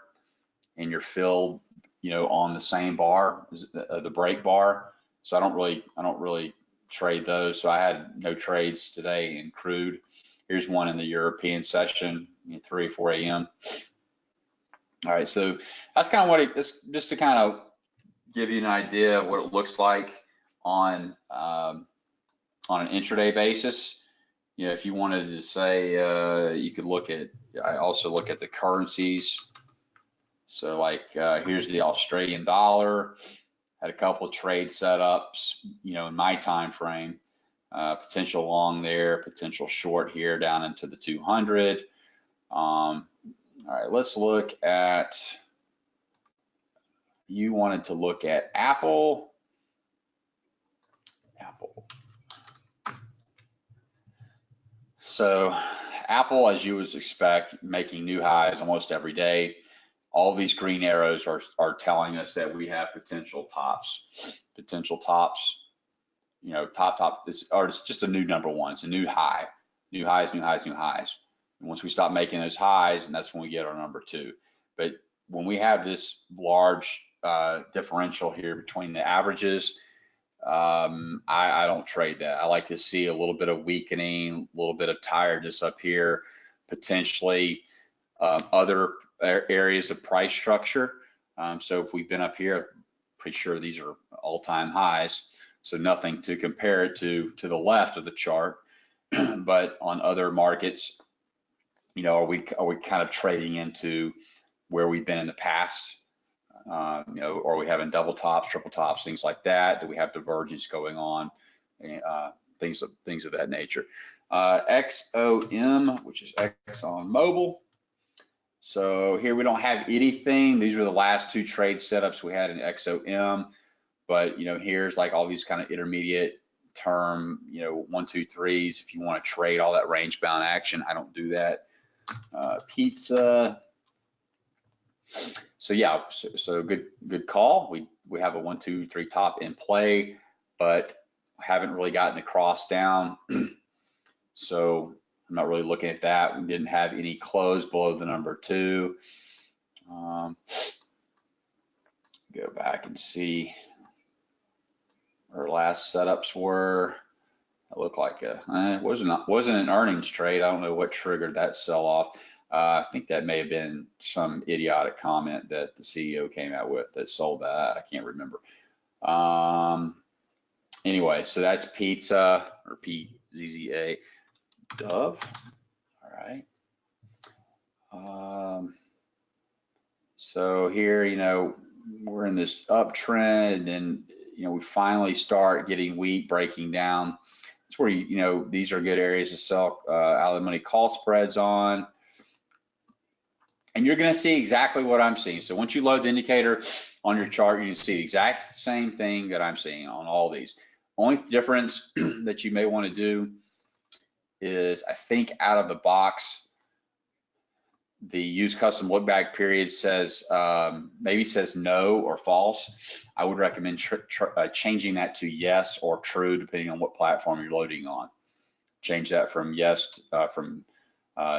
and you're filled, you know, on the same bar, the break bar. So I don't really trade those. So I had no trades today in crude. Here's one in the European session, 3 or 4 a.m. All right, so that's kind of what it's just to kind of give you an idea of what it looks like on an intraday basis. You know, if you wanted to say, you could look at, I also look at the currencies. So like here's the Australian dollar, had a couple of trade setups, you know, in my time frame, potential long there, potential short here down into the 200. All right, let's look at, you wanted to look at Apple. So Apple, as you would expect, making new highs almost every day. All these green arrows are telling us that we have potential tops, you know, or it's just a new number one. It's a new high, new highs, new highs, new highs. And once we stop making those highs, and that's when we get our number two. But when we have this large differential here between the averages, I don't trade that. I like to see a little bit of weakening, a little bit of tiredness up here, potentially other areas of price structure. So if we've been up here, I'm pretty sure these are all-time highs. So nothing to compare it to the left of the chart. But on other markets, you know, are we kind of trading into where we've been in the past? You know, are we having double tops, triple tops, things like that? Do we have divergence going on? Things of that nature. XOM, which is ExxonMobil. So here we don't have anything. These were the last two trade setups we had in XOM. But, you know, here's like all these kind of intermediate term, you know, 1, 2, 3s. If you want to trade all that range bound action, I don't do that. Pizza. So yeah, so good call. We have a 1, 2, 3 top in play, but haven't really gotten across down. So I'm not really looking at that. We didn't have any close below the number 2. Go back and see where our last setups were. It looked like it wasn't an earnings trade. I don't know what triggered that sell off. I think that may have been some idiotic comment that the CEO came out with that sold that. I can't remember. Anyway, so that's pizza, or PZZA. Dove. All right. So here, you know, we're in this uptrend, and then, you know, we finally start getting wheat breaking down. That's where, you know, these are good areas to sell out of the money call spreads on. And you're going to see exactly what I'm seeing. So once you load the indicator on your chart, you can see the exact same thing that I'm seeing on all these. Only difference that you may want to do is, I think out of the box, the use custom look back period says, maybe says no or false. I would recommend changing that to yes or true, depending on what platform you're loading on. Change that from yes,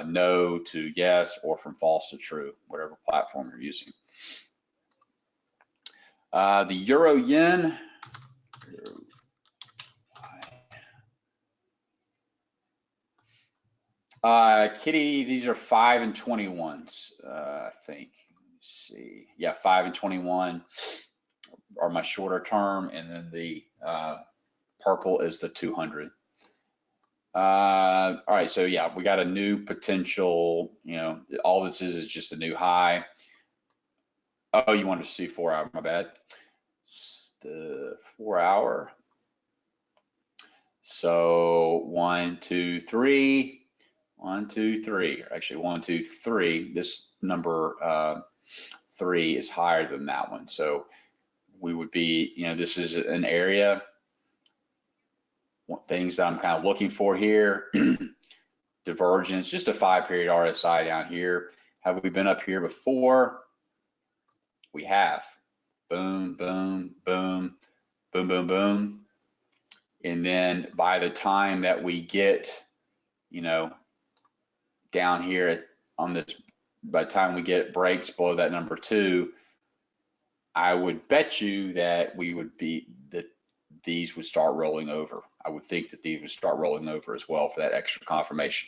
no to yes, or from false to true, whatever platform you're using. The euro yen. Kitty, these are 5 and 21s, I think. Let's see. Yeah, 5 and 21 are my shorter term, and then the purple is the 200. All right, so yeah, we got a new potential, all this is just a new high. Oh, you wanted to see 4 hour, my bad. The 4 hour. So 1, 2, 3, 1, 2, 3, actually 1, 2, 3. This number 3 is higher than that one. So we would be, this is an area, things that I'm kind of looking for here. Divergence, just a 5-period RSI down here. Have we been up here before? We have. Boom, boom, boom, boom, boom, boom. And then by the time that we get, down here on this, by the time we get breaks below that number 2, I would bet you that these would start rolling over. I would think that these would start rolling over as well for that extra confirmation.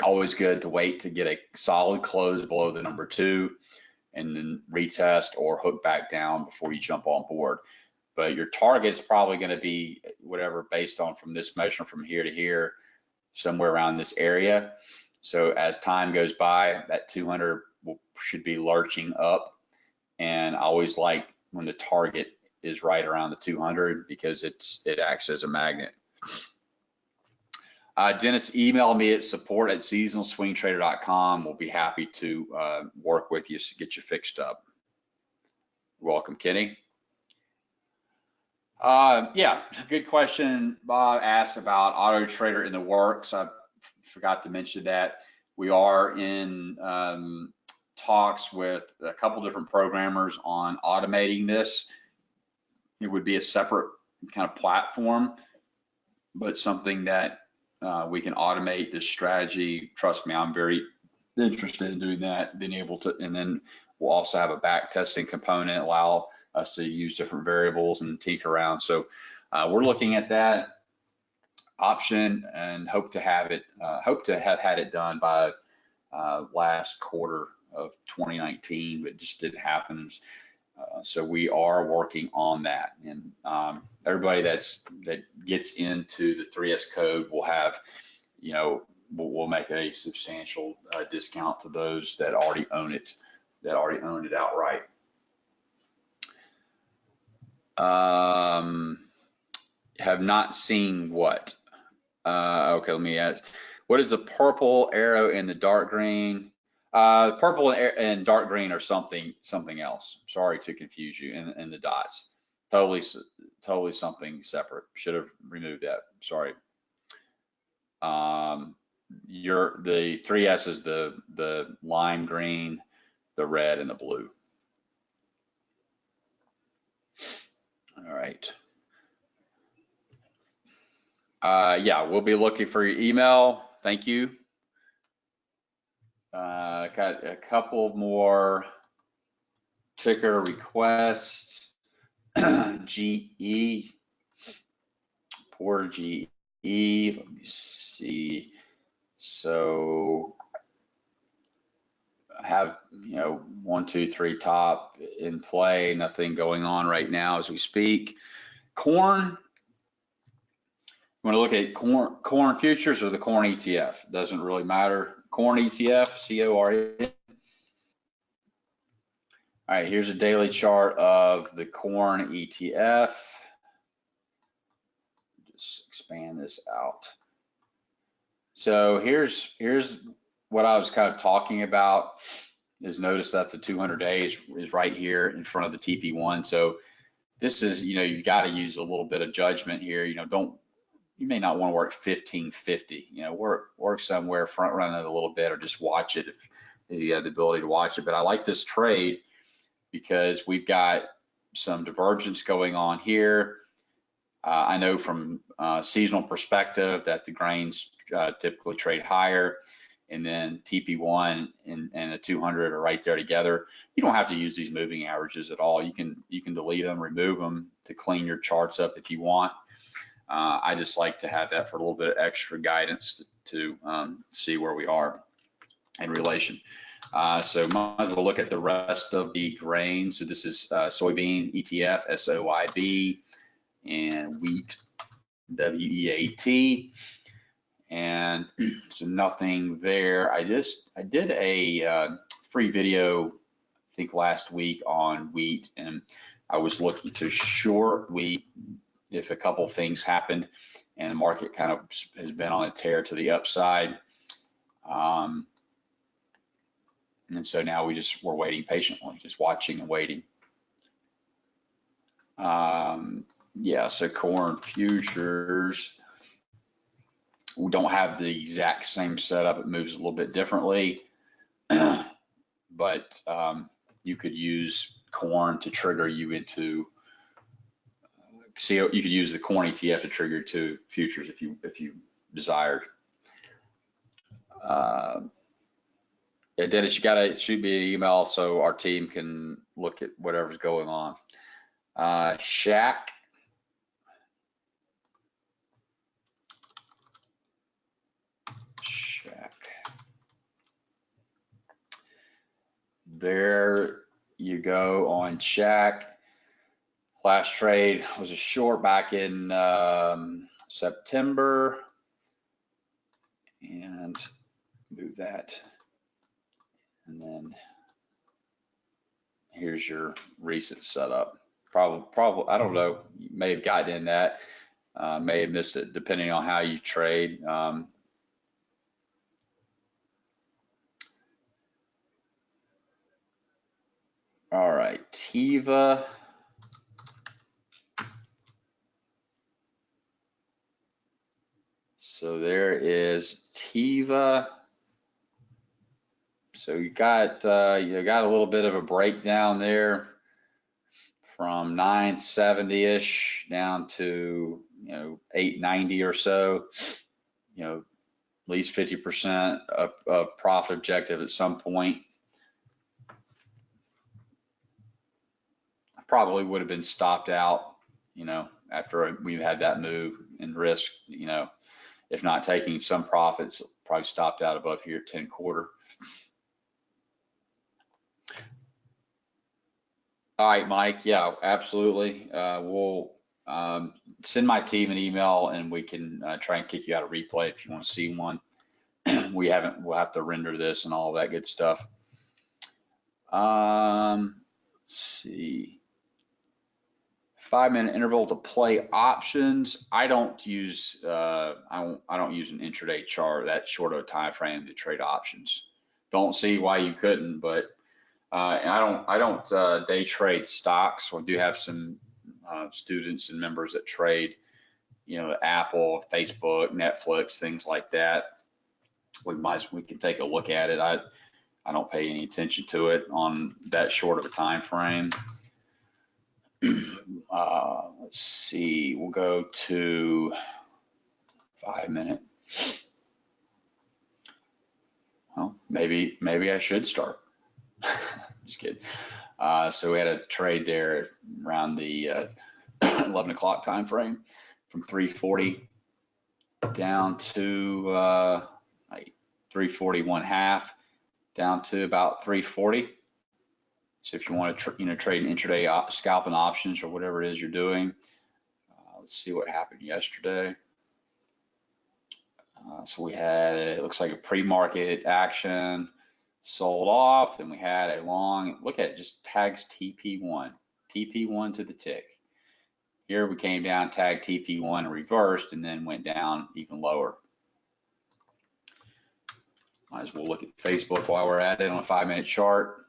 Always good to wait to get a solid close below the number 2 and then retest or hook back down before you jump on board. But your target's probably going to be whatever based on from this measurement from here to here, somewhere around this area. So as time goes by, that 200 should be lurching up. And I always like when the target is right around the 200 because it acts as a magnet. Dennis, email me at support@seasonalswingtrader.com. We'll be happy to work with you to get you fixed up. Welcome, Kenny. Yeah, good question. Bob asked about Auto Trader in the works. I forgot to mention that. We are in talks with a couple different programmers on automating this. It would be a separate kind of platform, but something that we can automate this strategy. Trust me, I'm very interested in doing that, being able to, and then we'll also have a back testing component, allow us to use different variables and tinker around. So we're looking at that option and hope to have had it done by last quarter of 2019, but it just didn't happen. So we are working on that, and everybody that gets into the 3S code will have, we'll make a substantial discount to those that already own it, outright. Have not seen what? Okay, let me ask. What is the purple arrow and the dark green? Purple and dark green are something else. Sorry to confuse you. And the dots, totally something separate. Should have removed that. Sorry. The 3S is the lime green, the red, and the blue. All right. Yeah, we'll be looking for your email. Thank you. Got a couple more ticker requests. GE, poor GE. Let me see. So I have 1, 2, 3 top in play. Nothing going on right now as we speak. Corn. You want to look at corn futures or the corn ETF? Doesn't really matter. Corn ETF, CORN. All right, here's a daily chart of the corn ETF. Just expand this out. So here's what I was kind of talking about. Is notice that the 200 days is right here in front of the TP1. So this is, you've got to use a little bit of judgment here. You may not want to work 1550, work somewhere, front run it a little bit, or just watch it if you have the ability to watch it. But I like this trade because we've got some divergence going on here. I know from seasonal perspective that the grains typically trade higher, and then TP1 and the 200 are right there together. You don't have to use these moving averages at all. You can delete them, remove them to clean your charts up if you want. I just like to have that for a little bit of extra guidance to see where we are in relation. So might as well look at the rest of the grains. So this is soybean ETF, SOYB, and wheat, WEAT. and so nothing there. I did a free video, I think last week, on wheat, and I was looking to short wheat if a couple things happened, and the market kind of has been on a tear to the upside. And so now we're waiting patiently, just watching and waiting. Yeah, so corn futures, we don't have the exact same setup. It moves a little bit differently, but you could use corn to trigger you into, you could use the corn ETF to trigger to futures if you desired. Yeah, Dennis, you gotta shoot me an email so our team can look at whatever's going on. Shaq. There you go on Shaq. Last trade was a short back in September, and move that. And then here's your recent setup. Probably, I don't know, you may have gotten in that, may have missed it depending on how you trade. All right, Tiva. So there is Tiva. So you got a little bit of a breakdown there from 970-ish down to 890 or so. At least 50% of profit objective at some point. I probably would have been stopped out, after we had that move and risk, if not taking some profits, probably stopped out above here at 10 quarter. All right, Mike. Yeah, absolutely. We'll send my team an email and we can try and kick you out of replay if you want to see one. We'll have to render this and all that good stuff. Let's see. 5-minute interval to play options. I don't use I don't use an intraday chart that short of a time frame to trade options. Don't see why you couldn't, but I don't day trade stocks. We do have some students and members that trade, Apple, Facebook, Netflix, things like that. We can take a look at it. I don't pay any attention to it on that short of a time frame. Let's see. We'll go to 5-minute. Well, maybe I should start. Just kidding. So we had a trade there around the 11 o'clock time frame from 340 down to 341.5 down to about 340. So if you want to trade an intraday scalping options or whatever it is you're doing, let's see what happened yesterday. So we had, it looks like a pre-market action, sold off, and we had a long, look at it, just tags TP1 to the tick. Here we came down, tagged TP1 and reversed, and then went down even lower. Might as well look at Facebook while we're at it on a 5-minute chart.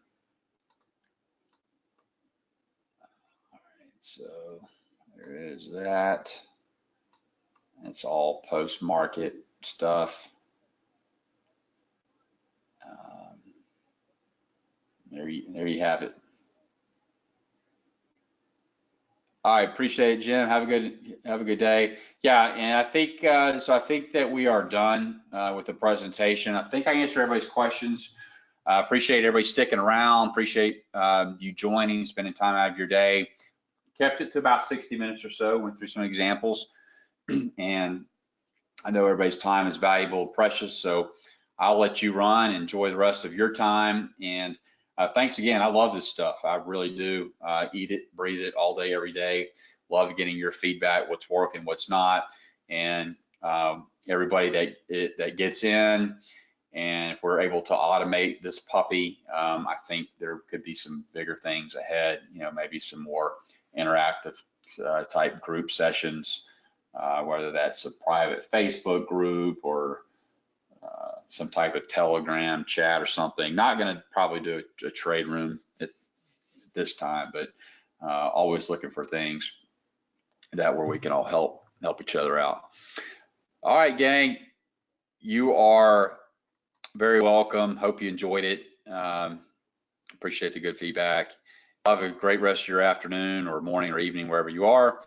All right, so there is that. It's all post-market stuff. There you have it. All right, appreciate it, Jim. Have a good day. Yeah, and I think I think that we are done with the presentation. I think I answered everybody's questions. Appreciate everybody sticking around. Appreciate you joining, spending time out of your day. Kept it to about 60 minutes or so. Went through some examples, and I know everybody's time is valuable, precious. So I'll let you run. Enjoy the rest of your time. And thanks again. I love this stuff. I really do. Eat it, breathe it all day, every day. Love getting your feedback, what's working, what's not. And everybody that gets in. And if we're able to automate this puppy, I think there could be some bigger things ahead, maybe some more interactive type group sessions, whether that's a private Facebook group or some type of Telegram chat or something. Not going to probably do a trade room at this time, but always looking for things where we can all help each other out. All right, gang, you are very welcome. Hope you enjoyed it. Appreciate the good feedback. Have a great rest of your afternoon or morning or evening, wherever you are.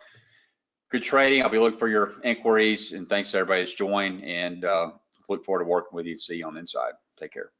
Good trading. I'll be looking for your inquiries, and thanks to everybody that's joined, and look forward to working with you to see you on the inside. Take care.